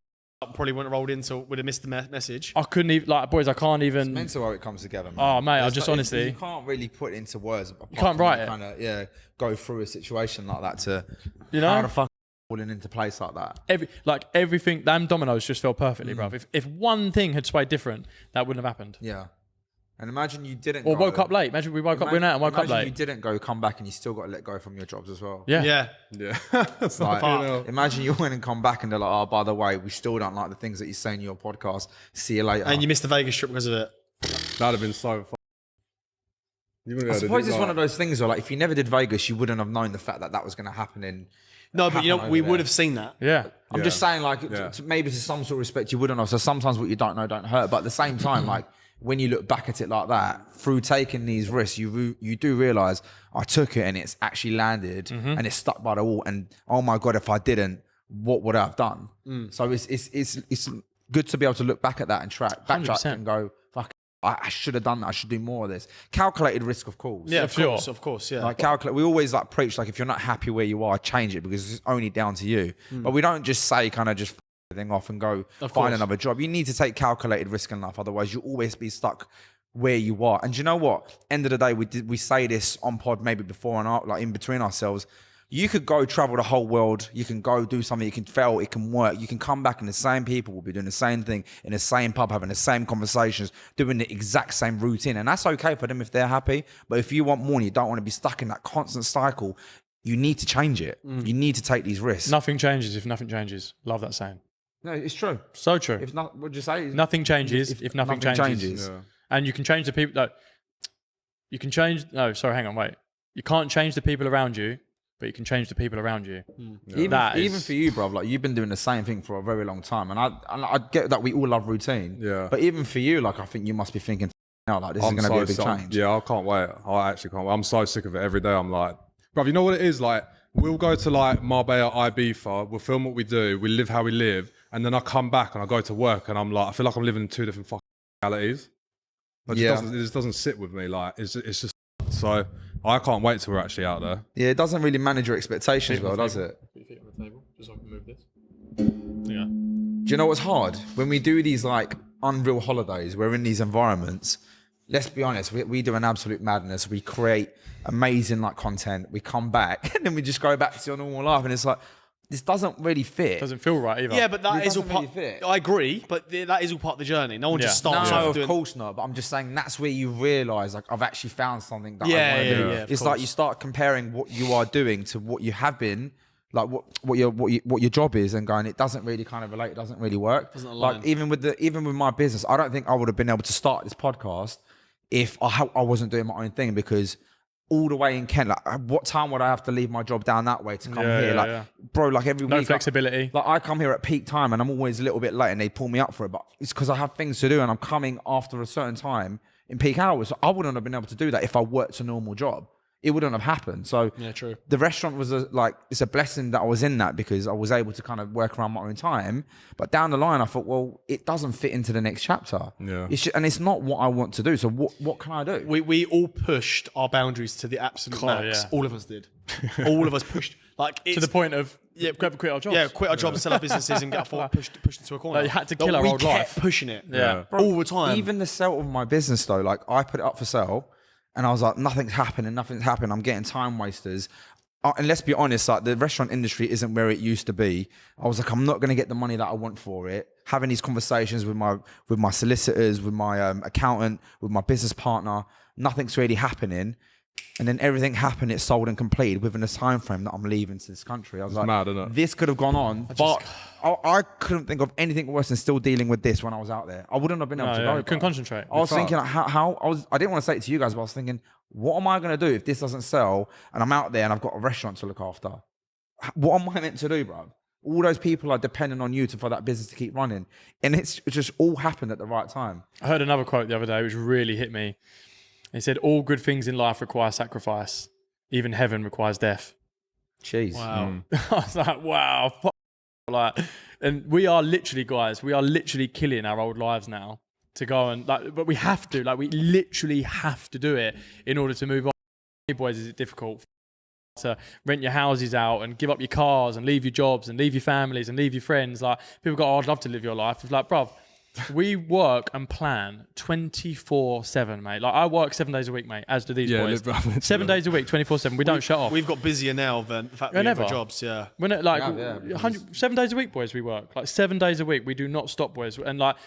probably wouldn't have rolled in, so we'd have missed the message. I couldn't even, like, boys, I can't even. It's mental how it comes together, man. Oh, mate, I just honestly. You can't really put it into words. You can't write it. Kind of, go through a situation like that to, you know, how the fuck falling into place like that. Everything, damn dominoes just fell perfectly, bruv. If one thing had swayed different, that wouldn't have happened. Yeah. And imagine you didn't Or woke up late. Imagine we went out and woke up late. You didn't go, come back, and you still got to let go from your jobs as well. Yeah. That's not Like, imagine you went and come back and they're like, oh, by the way, we still don't like the things that you say in your podcast. See you later. And you missed the Vegas trip because of it. That'd have been so fun. I suppose it's one of those things, though, like if you never did Vegas, you wouldn't have known the fact that was going to happen in. No, but you know, we would have seen that. Yeah. I'm just saying, like, maybe to some sort of respect, you wouldn't have. So sometimes what you don't know don't hurt. But at the same time, like, when you look back at it like that, through taking these risks, you do realise I took it and it's actually landed and it's stuck by the wall. And oh my God, if I didn't, what would I have done? So it's good to be able to look back at that and backtrack 100%. and go, fuck, I should have done that. I should do more of this. Calculated risk, of course. Yeah, sure. of course, yeah. Like we always like preach, like if you're not happy where you are, change it because it's only down to you. But we don't just say kind of just everything off and go find another job. You need to take calculated risk in life, otherwise you'll always be stuck where you are. And you know what? End of the day, we say this on pod maybe before and after, like in between ourselves. You could go travel the whole world. You can go do something. You can fail. It can work. You can come back and the same people will be doing the same thing in the same pub, having the same conversations, doing the exact same routine. And that's okay for them if they're happy. But if you want more and you don't want to be stuck in that constant cycle, you need to change it. You need to take these risks. Nothing changes if nothing changes. Love that saying. No, it's true. So true. If not, what'd you say? Nothing changes if nothing changes. Yeah. And you can change the people. You can't change the people around you, but you can change the people around you. Even for you, bro, like you've been doing the same thing for a very long time, and I get that we all love routine. Yeah. But even for you, like I think you must be thinking, now, like this is going to be a big change. Yeah, I can't wait. I actually can't wait. I'm so sick of it every day. I'm like, bro, you know what it is? Like, we'll go to like Marbella, Ibiza, we'll film what we do, we live how we live, and then I come back and I go to work and I'm like, I feel like I'm living in two different fucking realities. It just doesn't sit with me. Like, it's just so. I can't wait till we're actually out there. Yeah, it doesn't really manage your expectations well, does it? Put your feet on the table, just so I can move this. Yeah. Do you know what's hard? When we do these like unreal holidays, we're in these environments, let's be honest, we do an absolute madness. We create amazing like content, we come back and then we just go back to your normal life and it's like, this doesn't really fit. Doesn't feel right either. Yeah, but that It is all doesn't part. really fit. I agree, but that is all part of the journey. No one just starts No, off of doing. course not. But I'm just saying that's where you realise, like, I've actually found something that I Yeah, want to do. yeah, of It's like course. you start comparing what you are doing to what you have been, like what your job is, and going, it doesn't really kind of relate. It doesn't really work. Doesn't align. Like even with my business, I don't think I would have been able to start this podcast if I wasn't doing my own thing, because all the way in Kent, like what time would I have to leave my job down that way to come here? Bro, like every No week, flexibility. I come here at peak time and I'm always a little bit late and they pull me up for it, but it's because I have things to do and I'm coming after a certain time in peak hours. So I wouldn't have been able to do that if I worked a normal job. It wouldn't have happened. So Yeah, true. the restaurant was it's a blessing that I was in that, because I was able to kind of work around my own time. But down the line, I thought, well, it doesn't fit into the next chapter. Yeah. And it's not what I want to do. So what can I do? We all pushed our boundaries to the absolute max. yeah. All of us did. All of us pushed like To the point of quit our jobs. Yeah, quit our jobs, sell our businesses, and get pushed into a corner. Like, you had to kill our old We life. kept pushing it. Yeah. all the time. Even the sale of my business though, like I put it up for sale and I was like, nothing's happening. I'm getting time wasters. And let's be honest, like the restaurant industry isn't where it used to be. I was like, I'm not going to get the money that I want for it. Having these conversations with my solicitors, with my accountant, with my business partner, nothing's really happening. And then everything happened, it sold and completed within the time frame that I'm leaving to this country. I was like, mad, isn't it? this could have gone on, but I couldn't think of anything worse than still dealing with this when I was out there. I wouldn't have been able to go. Couldn't concentrate. I was thinking like, I didn't want to say it to you guys, but I was thinking, what am I going to do if this doesn't sell and I'm out there and I've got a restaurant to look after? What am I meant to do, bro? All those people are dependent on you for that business to keep running. And it just all happened at the right time. I heard another quote the other day which really hit me. He said, all good things in life require sacrifice. Even heaven requires death. Jeez. Wow. I was like, wow. Like, and we are literally, guys, we are literally killing our old lives now to go and like, but we have to, like, we literally have to do it in order to move on. Boys, is it difficult to rent your houses out and give up your cars and leave your jobs and leave your families and leave your friends? Like, people go, oh, I'd love to live your life. It's like, bruv, we work and plan 24/7, mate. Like, I work 7 days a week, mate, as do these boys. 7 days a week, 24/7. We don't shut off. We've got busier now than the fact we have our jobs. Yeah. We're not, like, 7 days a week, boys, we work. Like, 7 days a week, we do not stop, boys. And like,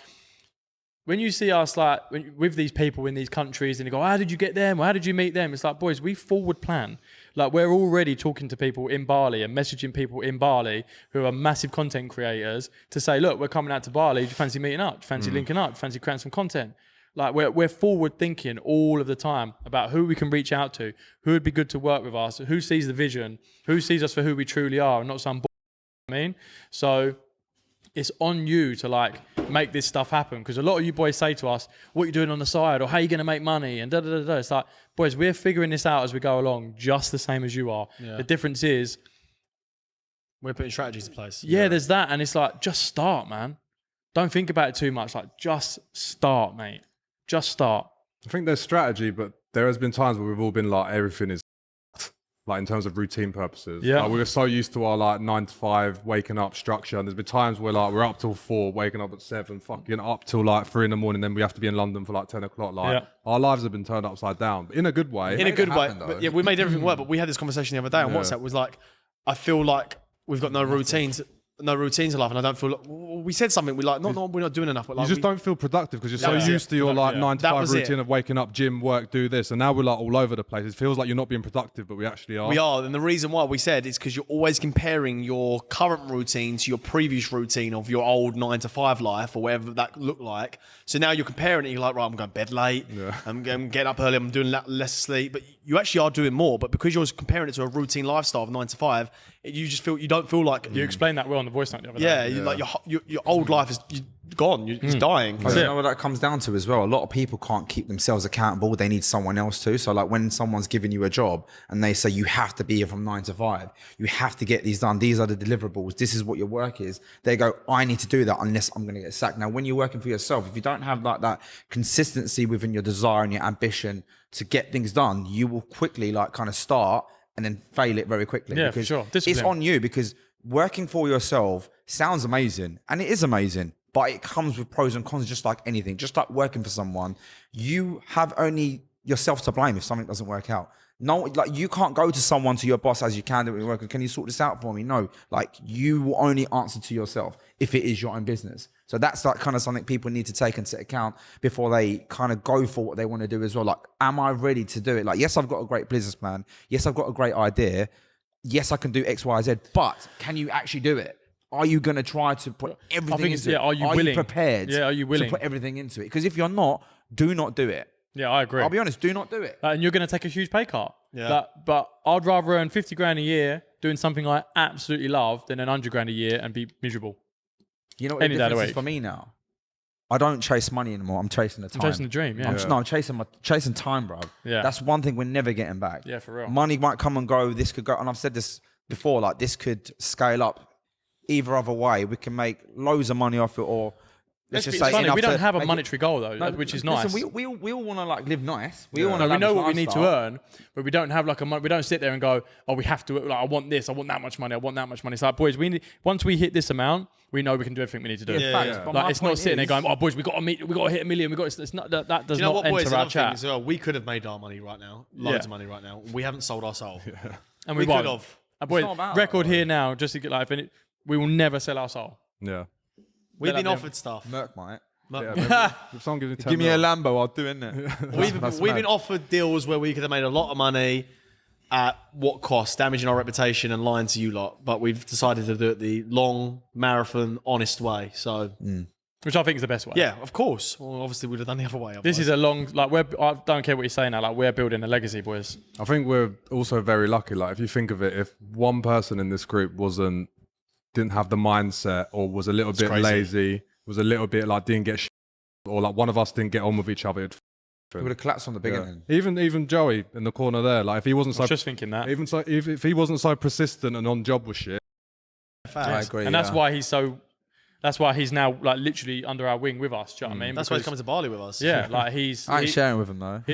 when you see us like with these people in these countries and you go, how did you get them? Or how did you meet them? It's like, boys, we forward plan. Like, we're already talking to people in Bali and messaging people in Bali who are massive content creators to say, look, we're coming out to Bali. Do you fancy meeting up? Do you fancy linking up? Do you fancy creating some content? Like, we're forward thinking all of the time about who we can reach out to, who would be good to work with us, who sees the vision, who sees us for who we truly are and not some I mean. So it's on you to like make this stuff happen, because a lot of you boys say to us, what are you doing on the side, or how are you going to make money, and da da da da. It's like, boys, we're figuring this out as we go along, just the same as you are. The difference is we're putting strategies in place. There's that, and it's like, just start, man. Don't think about it too much. Like, just start, mate. Just start. I think there's strategy, but there has been times where we've all been like, everything is like in terms of routine purposes. Yeah. Like, we were so used to our like 9 to 5 waking up structure, and there's been times where like we're up till 4, waking up at 7, fucking up till like 3 in the morning, then we have to be in London for like 10 o'clock. Like, our lives have been turned upside down, but in a good way. In a good way. But yeah, we made everything work, but we had this conversation the other day on WhatsApp. Was like, I feel like we've got no routines in life, and I don't feel like, we said something, we're like, no, we're not doing enough. But like, you just don't feel productive because you're so used to your like 9 to 5 routine of waking up, gym, work, do this, and now we're like all over the place. It feels like you're not being productive, but we actually are. We are, and the reason why we said is because you're always comparing your current routine to your previous routine of your old 9 to 5 life or whatever that looked like. So now you're comparing it, you're like, right, I'm going to bed late, I'm getting up early, I'm doing less sleep, but you actually are doing more. But because you're comparing it to a routine lifestyle of 9 to 5, you just feel, you don't feel like... You explained that well on the voice note the other day. Like your old life is gone. It's dying. You know what that comes down to as well? A lot of people can't keep themselves accountable. They need someone else to. So like when someone's giving you a job and they say you have to be here from 9 to 5, you have to get these done. These are the deliverables. This is what your work is. They go, I need to do that unless I'm going to get sacked. Now, when you're working for yourself, if you don't have like that consistency within your desire and your ambition to get things done, you will quickly like kind of start and then fail it very quickly. Yeah, for sure. It's on you, because working for yourself sounds amazing, and it is amazing, but it comes with pros and cons, just like anything. Just like working for someone, you have only yourself to blame if something doesn't work out. No, like you can't go to someone, to your boss, as you can do it working. Can you sort this out for me? No, like you will only answer to yourself if it is your own business. So that's like kind of something people need to take into account before they kind of go for what they want to do as well. Like, am I ready to do it? Like, yes, I've got a great business plan. Yes, I've got a great idea. Yes, I can do X, Y, Z, but can you actually do it? Are you going to try to put everything into it? Are you willing? Are you prepared are you willing to put everything into it? Because if you're not, do not do it. Yeah, I agree. I'll be honest, do not do it. And you're going to take a huge pay cut. Yeah. But I'd rather earn 50 grand a year doing something I absolutely love than earn 100 grand a year and be miserable. You know what the difference is for me now? I don't chase money anymore. I'm chasing the time. I'm chasing the dream, yeah. I'm chasing time, bro. Yeah. That's one thing we're never getting back. Yeah, for real. Money might come and go. This could go. And I've said this before, like this could scale up either other way. We can make loads of money off it, or let's just say funny, we don't have a make monetary goal though, which is nice. Listen, we all want to like live nice. We all want No, to. we know what we need to earn, but we don't have like we don't sit there and go, oh, we have to. Like, I want this. I want that much money. I want that much money. It's like, boys, once we hit this amount, we know we can do everything we need to do. Like, it's not sitting there going, oh, boys, we got to hit $1 million. It's not that does not enter our chat. As well, we could have made our money right now, loads of money right now. We haven't sold our soul, and we could have. Boy, record here now, just to get like, we will never sell our soul. Yeah. We've been offered stuff. Merc might. If someone gives me 10 Give me a mil, Lambo, I'll do it. We've been offered deals where we could have made a lot of money at what cost, damaging our reputation and lying to you lot. But we've decided to do it the long, marathon, honest way. So, Which I think is the best way. yeah, of course. Well, obviously, we'd have done the other way. This is a long, like, I don't care what you say now, like, we're building a legacy, boys. I think we're also very lucky. Like, if you think of it, if one person in this group didn't have the mindset, or was a little bit crazy. lazy, was a little bit like didn't get or like one of us didn't get on with each other, It would have collapsed from the beginning. even Joey in the corner there, like if he wasn't I so was just thinking that. even so if he wasn't so persistent and on job with shit, I agree. And that's why he's now, like, literally under our wing with us. Do you know what I mean? That's why he's coming to Bali with us. Yeah, like I ain't sharing with him though.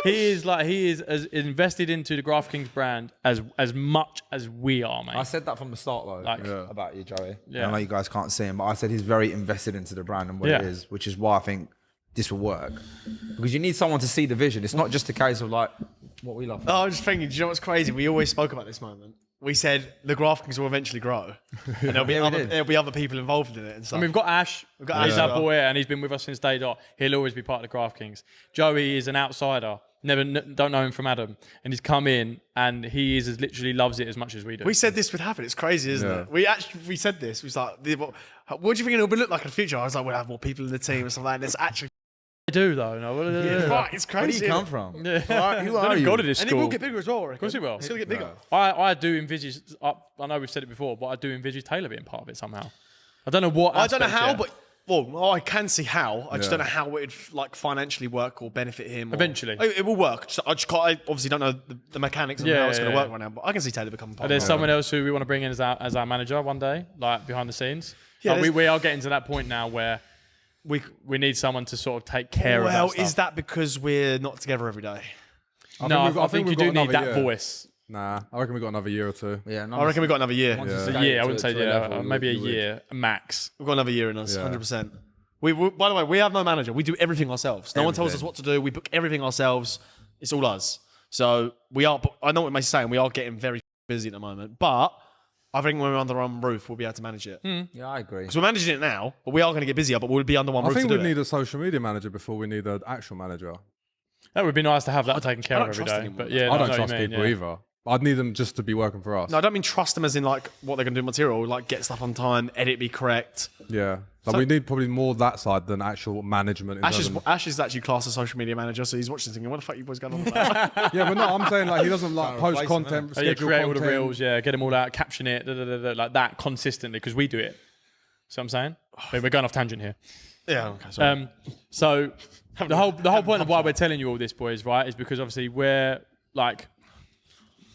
he is as invested into the Graft Kings brand as much as we are, mate. I said that from the start though, Like- about you, Joey. Yeah. I know you guys can't see him, but I said he's very invested into the brand and what it Yeah. is, which is why I think this will work. Because you need someone to see the vision. It's not just a case of like what we love. Oh, I was just thinking, do you know what's crazy? We always spoke about this moment. We said the Graft Kings will eventually grow. And there'll be other people involved in it and stuff. And we've got Ash. got He's Ash our as well. boy, and he's been with us since day dot. He'll always be part of the Graft Kings. Joey is an outsider. Don't know him from Adam, and he's come in, and he is literally loves it as much as we do. We said this would happen. It's crazy, isn't it? We said this. We was like, what do you think it'll look like in the future? I was like, we'll have more people in the team and stuff like that. And it's actually do though. No, fuck, it's crazy. Where do you come isn't it? from? Yeah. Who are you? Got to this And school. it will get bigger as well, I reckon. Of course it will. It's going to get bigger. I do envisage. I know we've said it before, but I do envisage Taylor being part of it somehow. I don't know what. I don't know aspect how, yet. but well, I can see how. I just don't know how it would like financially work or benefit him. Eventually. It will work. I obviously don't know the mechanics of how it's going to work right now, but I can see Taylor becoming part There's of it. someone else who we want to bring in as our manager one day, like behind the scenes. Yeah, But there's- we are getting to that point now where we need someone to sort of take care of that Well, stuff. is that because we're not together every day? I think you we've do got need another that year. voice. Nah, I reckon we've got another year or two. Yeah, I reckon we've got another year. Once It's you a skate year. I to- wouldn't say to a level, maybe a you would. year max. We've got another year in us, 100%. We by the way, we have no manager. We do everything ourselves. No one tells us what to do. We book everything ourselves. It's all us. So we are. I know what Mason's saying. We are getting very busy at the moment, but I think when we're under one roof, we'll be able to manage it. Yeah, I agree. Because we're managing it now, but we are going to get busier. But we'll be under one I roof think to we do it. need a social media manager before we need an actual manager. That would be nice to have that taken care I of don't every trust day. anyone. But yeah, I don't know what trust you mean, people yeah. either. I'd need them just to be working for us. No, I don't mean trust them as in like what they're going to do material, like get stuff on time, edit be correct. Yeah. Like So- we need probably more that side than actual management. in terms of- Ash is actually classed as social media manager, so he's watching this thinking, what the fuck you boys going on about? Yeah, but no, I'm saying like he doesn't like post replace him, content, Oh, yeah, schedule create all content. the reels, yeah, get them all out, caption it, like that consistently because we do it. See what I'm saying? Wait, we're going off tangent here. Yeah, okay, sorry. So the whole point of why we're telling you all this, boys, right, is because obviously we're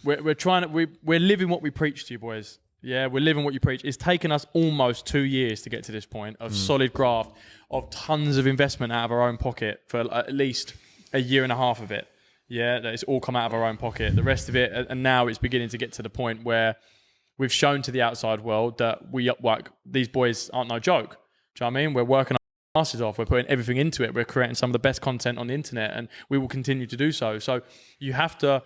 living what we preach to you, boys. Yeah, we're living what you preach. It's taken us almost 2 years to get to this point of solid graft, of tons of investment out of our own pocket for at least a year and a half of it. Yeah, that it's all come out of our own pocket. The rest of it, and now it's beginning to get to the point where we've shown to the outside world that these boys aren't no joke. Do you know what I mean? We're working our asses off. We're putting everything into it. We're creating some of the best content on the internet, and we will continue to do so. So you have to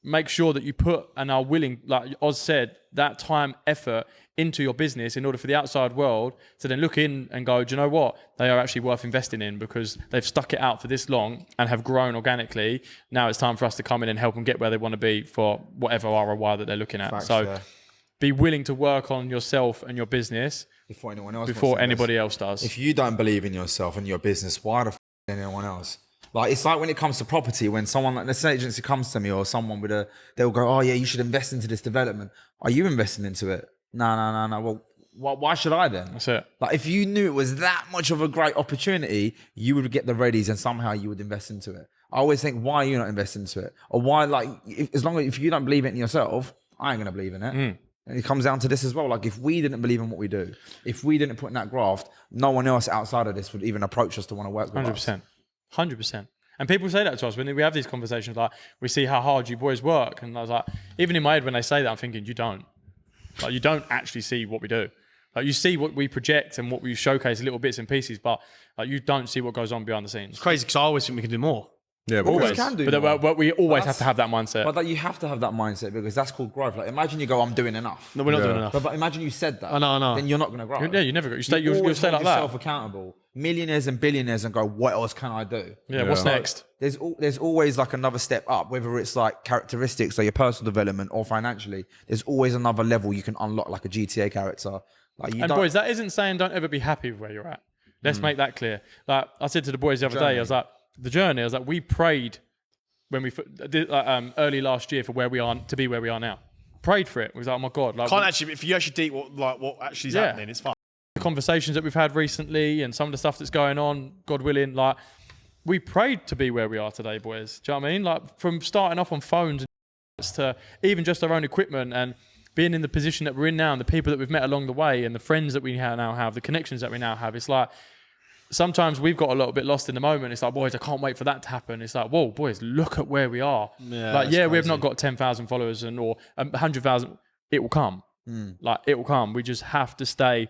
make sure that you put and are willing, like Oz said, that time, effort into your business in order for the outside world to then look in and go, do you know what? They are actually worth investing in because they've stuck it out for this long and have grown organically. Now it's time for us to come in and help them get where they want to be for whatever ROI that they're looking at. Facts, so yeah. be willing to work on yourself and your business Before anyone else. before wants to invest. anybody else does. If you don't believe in yourself and your business, why the anyone else? Like, it's like when it comes to property, when someone like an estate agency comes to me or someone they'll go, oh yeah, you should invest into this development. Are you investing into it? No. Well, why should I then? That's it. Like, if you knew it was that much of a great opportunity, you would get the readies and somehow you would invest into it. I always think, why are you not investing into it? Or why, like, if you don't believe it in yourself, I ain't gonna believe in it. And it comes down to this as well. Like, if we didn't believe in what we do, if we didn't put in that graft, no one else outside of this would even approach us to want to work with us. 100%. 100%. And people say that to us when we have these conversations, like, we see how hard you boys work. And I was like, even in my head when they say that, I'm thinking, you don't. Like, you don't actually see what we do. Like, you see what we project and what we showcase, little bits and pieces, but like, you don't see what goes on behind the scenes. It's crazy because I always think we can do more. Yeah, but Always. can do But more. but we always But have to have that mindset. But you have to have that mindset because that's called growth. Like, imagine you go, I'm doing enough. No, we're not Yeah. doing enough. But imagine you said that. I know. Then you're not going to grow. Yeah, you never go. You stay, you'll always stay hold like yourself that. accountable. Millionaires and billionaires and go, what else can I do? Yeah, what's Yeah. next? There's always like another step up, whether it's like characteristics, like your personal development or financially. There's always another level you can unlock, like a GTA character. Like you And don't, boys, that isn't saying don't ever be happy with where you're at. Let's make that clear. Like I said to the boys the other day, I was like, the journey. I was like, we prayed when we did early last year for where we are to be where we are now. Prayed for it. We was like, oh my god, like Can't actually, if you actually deep what actually is Yeah. happening, it's fine. the conversations that we've had recently and some of the stuff that's going on. God willing, like we prayed to be where we are today, boys. Do you know what I mean? Like from starting off on phones to even just our own equipment and being in the position that we're in now and the people that we've met along the way and the friends that we now have, the connections that we now have. It's like sometimes we've got a little bit lost in the moment. It's like, boys, I can't wait for that to happen. It's like, whoa, boys, look at where we are. Yeah, like, that's yeah, we've crazy. not got 10,000 followers or 100,000. It will come. Like, it will come. We just have to stay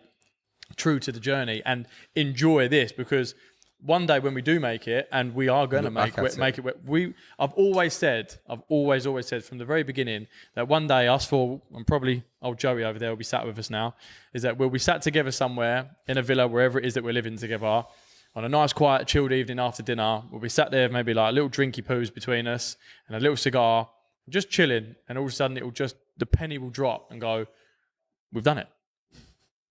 true to the journey and enjoy this because one day when we do make it, and we are going to make it, I've always said from the very beginning that one day us four, and probably old Joey over there will be sat with us now, is that we'll be sat together somewhere in a villa, wherever it is that we're living together, on a nice, quiet, chilled evening after dinner. We'll be sat there, maybe like a little drinky poos between us and a little cigar, just chilling, and all of a sudden the penny will drop and go, we've done it.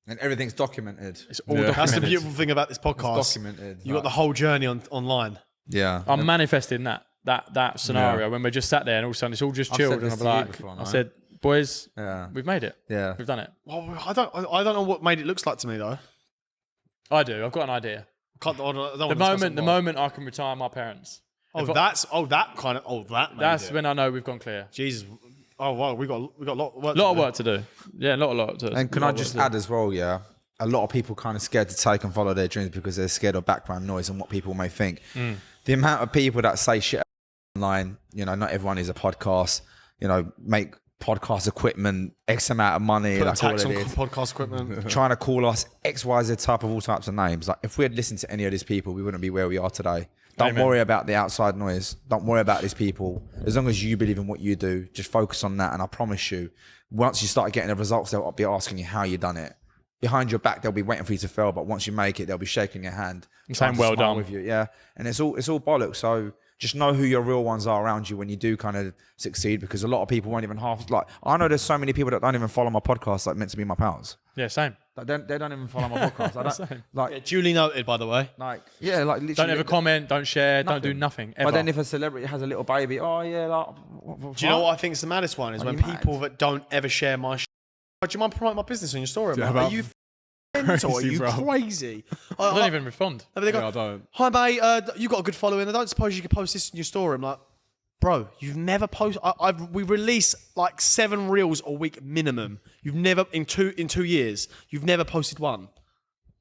and everything's documented. It's all That's the documented. beautiful thing about this podcast. Documented. You got the whole journey online. Yeah. I'm manifesting that scenario when we're just sat there and all of a sudden it's all just I've chilled said and this I'm to you like, before, I no? said, boys, Yeah. we've made it. Yeah. We've done it. Well, I don't know what made it looks like to me though. I do. I've got an idea. I don't wanna The discuss moment, it the more. moment I can retire my parents. that made That's it. when I know we've gone clear. Jesus. Oh wow, we got a lot of work. A lot of work to do. Yeah, a lot to do. And can I just add as well, yeah, a lot of people kind of scared to take and follow their dreams because they're scared of background noise and what people may think. The amount of people that say shit online, not everyone is a podcast, make podcast equipment, X amount of money, Put that's tax all on it is. podcast equipment. Trying to call us XYZ type of all types of names. Like if we had listened to any of these people, we wouldn't be where we are today. Don't Amen. worry about the outside noise. Don't worry about these people. As long as you believe in what you do, just focus on that. And I promise you, once you start getting the results, they'll be asking you how you done it. Behind your back, they'll be waiting for you to fail. But once you make it, they'll be shaking your hand. saying, trying to "Well smile done." with you. Yeah. And it's all bollocks. So just know who your real ones are around you when you do kind of succeed, because a lot of people won't even I know there's so many people that don't even follow my podcast, like meant to be my pals. Yeah, same. Like they don't even follow my podcast. Same. Duly noted, by the way. Literally. Don't ever comment, don't share, don't do nothing, ever. But then if a celebrity has a little baby, oh yeah, Do you know what I think is the maddest one is when you mad? people that don't ever share my shit. Do you mind promoting my business on your story? Yeah, man? about Are you mental? Are you bro. crazy? I don't even respond. They go, Yeah, I don't. Hi mate, you got a good following. I don't suppose you could post this in your story. I'm like, bro, you've never posted. We release like 7 reels a week minimum. You've never in 2 years. You've never posted one,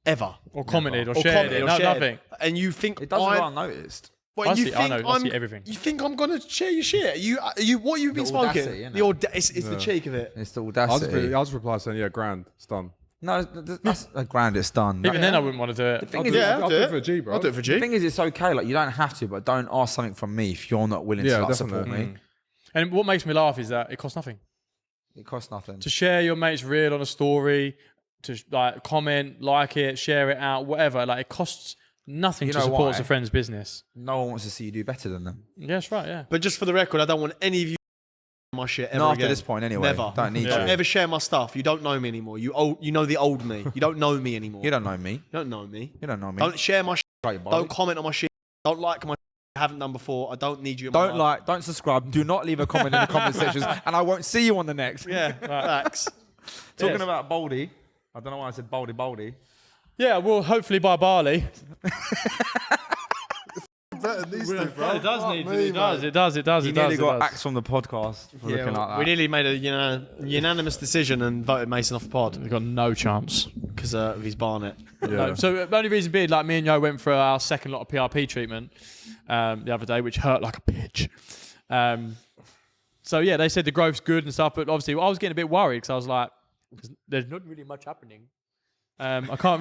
ever. Or commented, or Or shared commented it. or No, shared. nothing. And you think it doesn't go I'm? unnoticed. Well, I you see- think I know, I see everything. You think I'm gonna share your shit? What you've been The smoking? audacity, innit? It's the cheek of it. It's the I'll audacity. just reply saying, yeah, grand, it's done. No, that's a grand. It's done. Even then, I wouldn't want to do it. thing I'll is, do, Yeah, I'll do it for a G, bro. I'll do it for the G. thing is, it's okay. Like you don't have to, but don't ask something from me if you're not willing Yeah, to definitely. support me. And what makes me laugh is that it costs nothing. It costs nothing. To share your mate's reel on a story, to like comment, like it, share it out, whatever. Like it costs nothing You to know support why? a friend's business. No one wants to see you do better than them. Yeah, that's right. Yeah. But just for the record, I don't want any of you my shit ever Not after again. this point, anyway. Never. Don't need Yeah. Don't you. ever share my stuff. You don't know me anymore. You know the old me. You don't know me anymore. You don't know me. You don't know me. You don't know me. Don't share my shit. Right, buddy. Don't comment on my shit. Don't like my shit I haven't done before. I don't need you in my Don't life. like, don't subscribe, do not leave a comment in the comment sections, and I won't see you on the next. Yeah, facts. Talking Yes. about Baldy, I don't know why I said Baldy. Yeah, well, hopefully by Bali. Better than these two, bro. It does Fuck need me, to. It does. mate. It does. It does. He It nearly does. got It does. axed from the podcast for looking like that. we nearly made a unanimous decision and voted Mason off the pod We've got no chance. because of his Barnet. Yeah. No, so the only reason being, like me and Yo went for our second lot of PRP treatment the other day, which hurt like a bitch. So yeah, they said the growth's good and stuff, but obviously I was getting a bit worried because I was like, 'cause there's not really much happening. I can't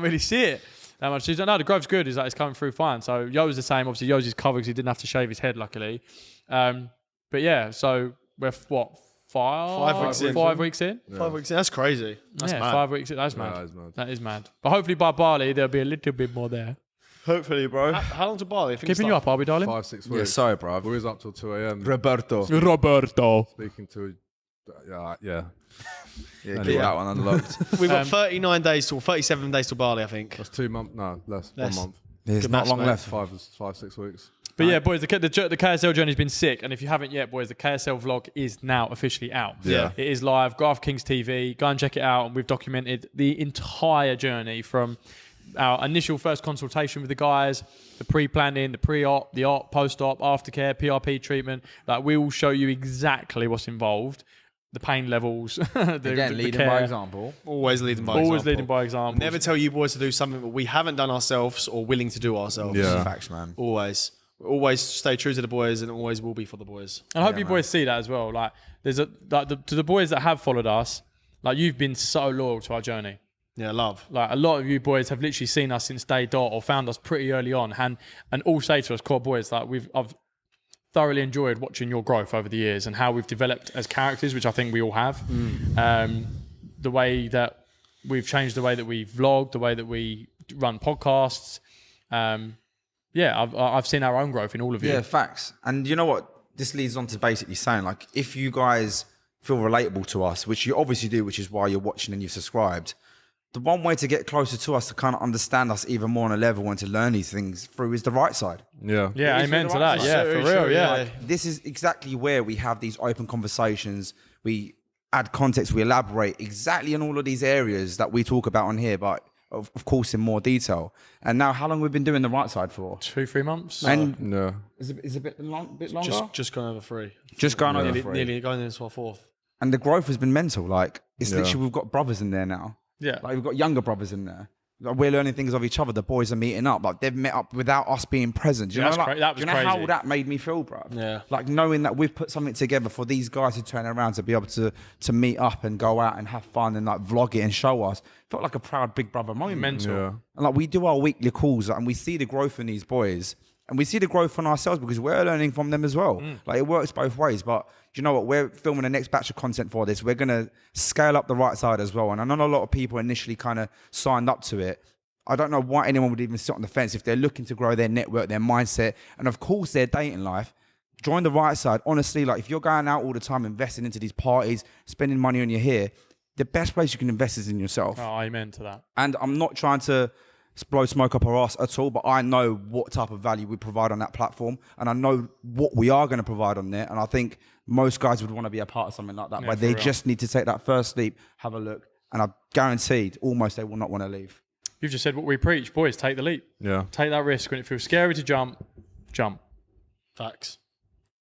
really see it that much. No, the growth's good. Is like it's coming through fine. So Yo's the same. Obviously, Yo's is covered because he didn't have to shave his head, luckily. But yeah, so we're what 5 weeks in. 5 weeks in. 5 weeks in. That's crazy. That's mad. 5 weeks in. That's Yeah, mad. that is mad. That is mad. But hopefully by Bali there'll be a little bit more there. Hopefully, bro. How long to Bali? I think Keeping you up, are we, darling? 5-6 weeks. Yeah, sorry, bro. We was up till 2 a.m. Roberto. Roberto. speaking to. Yeah. Yeah, keep that one unlocked. We've got 39 days till 37 days till Bali, I think. That's 2 months. No, less. 1 month. There's Good not maths, long mate. left. 5-6 weeks. But yeah, boys, the KSL journey's been sick. And if you haven't yet, boys, the KSL vlog is now officially out. Yeah. It is live. Graft Kings TV. Go and check it out. And we've documented the entire journey from our initial first consultation with the guys, the pre-planning, the pre-op, the op, post-op, aftercare, PRP treatment. Like, we will show you exactly what's involved. The pain levels. Again, leading by example. Always leading by Always example. leading by example. Never tell you boys to do something that we haven't done ourselves or willing to do ourselves. Yeah. Facts, man. Always. Always stay true to the boys and always will be for the boys. And I hope you boys see that as well. Like, there's to the boys that have followed us, like, you've been so loyal to our journey. Yeah, love. Like, a lot of you boys have literally seen us since day dot or found us pretty early on, and all say to us, core boys, like, I've thoroughly enjoyed watching your growth over the years and how we've developed as characters, which I think we all have. The way that we've changed the way that we vlog, the way that we run podcasts. I've seen our own growth in all of you. Yeah, facts. And you know what? This leads on to basically saying, like, if you guys feel relatable to us, which you obviously do, which is why you're watching and you've subscribed, the one way to get closer to us, to kind of understand us even more on a level and to learn these things through, is the right side. Yeah. Yeah, amen to that. Yeah, for real. Yeah. This is exactly where we have these open conversations. We add context, we elaborate exactly in all of these areas that we talk about on here, but of course in more detail. And now, how long we've been doing the right side for? 2-3 months. And No. is it a bit longer? Just going over 3. Just going over Nearly, nearly going into our 4th. And the growth has been mental. Like, it's Yeah. literally, we've got brothers in there now. Yeah. Like, we've got younger brothers in there. Like, we're learning things of each other. The boys are meeting up. Like, they've met up without us being present. Do you Yeah, know, that's like, that do you was know how crazy. that made me feel, bro? Yeah. Like, knowing that we've put something together for these guys to turn around, to be able to meet up and go out and have fun and like vlog it and show us. Felt like a proud big brother moment. Mental. Yeah. And like, we do our weekly calls and we see the growth in these boys. And we see the growth on ourselves because we're learning from them as well. Like, it works both ways. But do you know what? We're filming the next batch of content for this. We're going to scale up the right side as well. And I know a lot of people initially kind of signed up to it. I don't know why anyone would even sit on the fence if they're looking to grow their network, their mindset, and of course their dating life. Join the right side. Honestly, like, if you're going out all the time, investing into these parties, spending money on your hair, the best place you can invest is in yourself. Oh, amen to that. And I'm not trying to blow smoke up our ass at all, but I know what type of value we provide on that platform, and I know what we are going to provide on there. And I think most guys would want to be a part of something like that, Yeah, but for they real. just need to take that first leap, have a look, and I'm guaranteed almost they will not want to leave. You've just said what we preach. Boys, take the leap. Yeah. Take that risk. When it feels scary to jump, jump. Facts.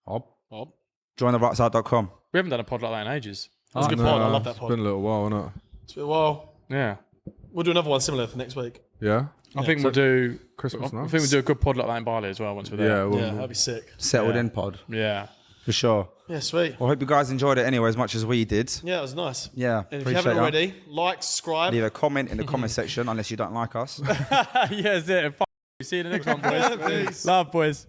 Bob, Bob. jointherightside.com. We haven't done a pod like that in ages. That's a good pod. I love that pod. It's been a little while, hasn't it? It's been a while. Yeah. We'll do another one similar for next week. Yeah. I think we'll do Christmas I now. think we'll do a good pod like that in Bali as well once we're Yeah. there. We'll, Yeah, that'd be sick. Settled Yeah. in pod, Yeah. for sure. Yeah, sweet. Well, I hope you guys enjoyed it anyway as much as we did. Yeah, it was nice. Yeah, And if you appreciate haven't that. already, like, subscribe. Leave a comment in the comment section unless you don't like us. Yeah, that's it. See you in the next one, boys. Peace. Love, boys.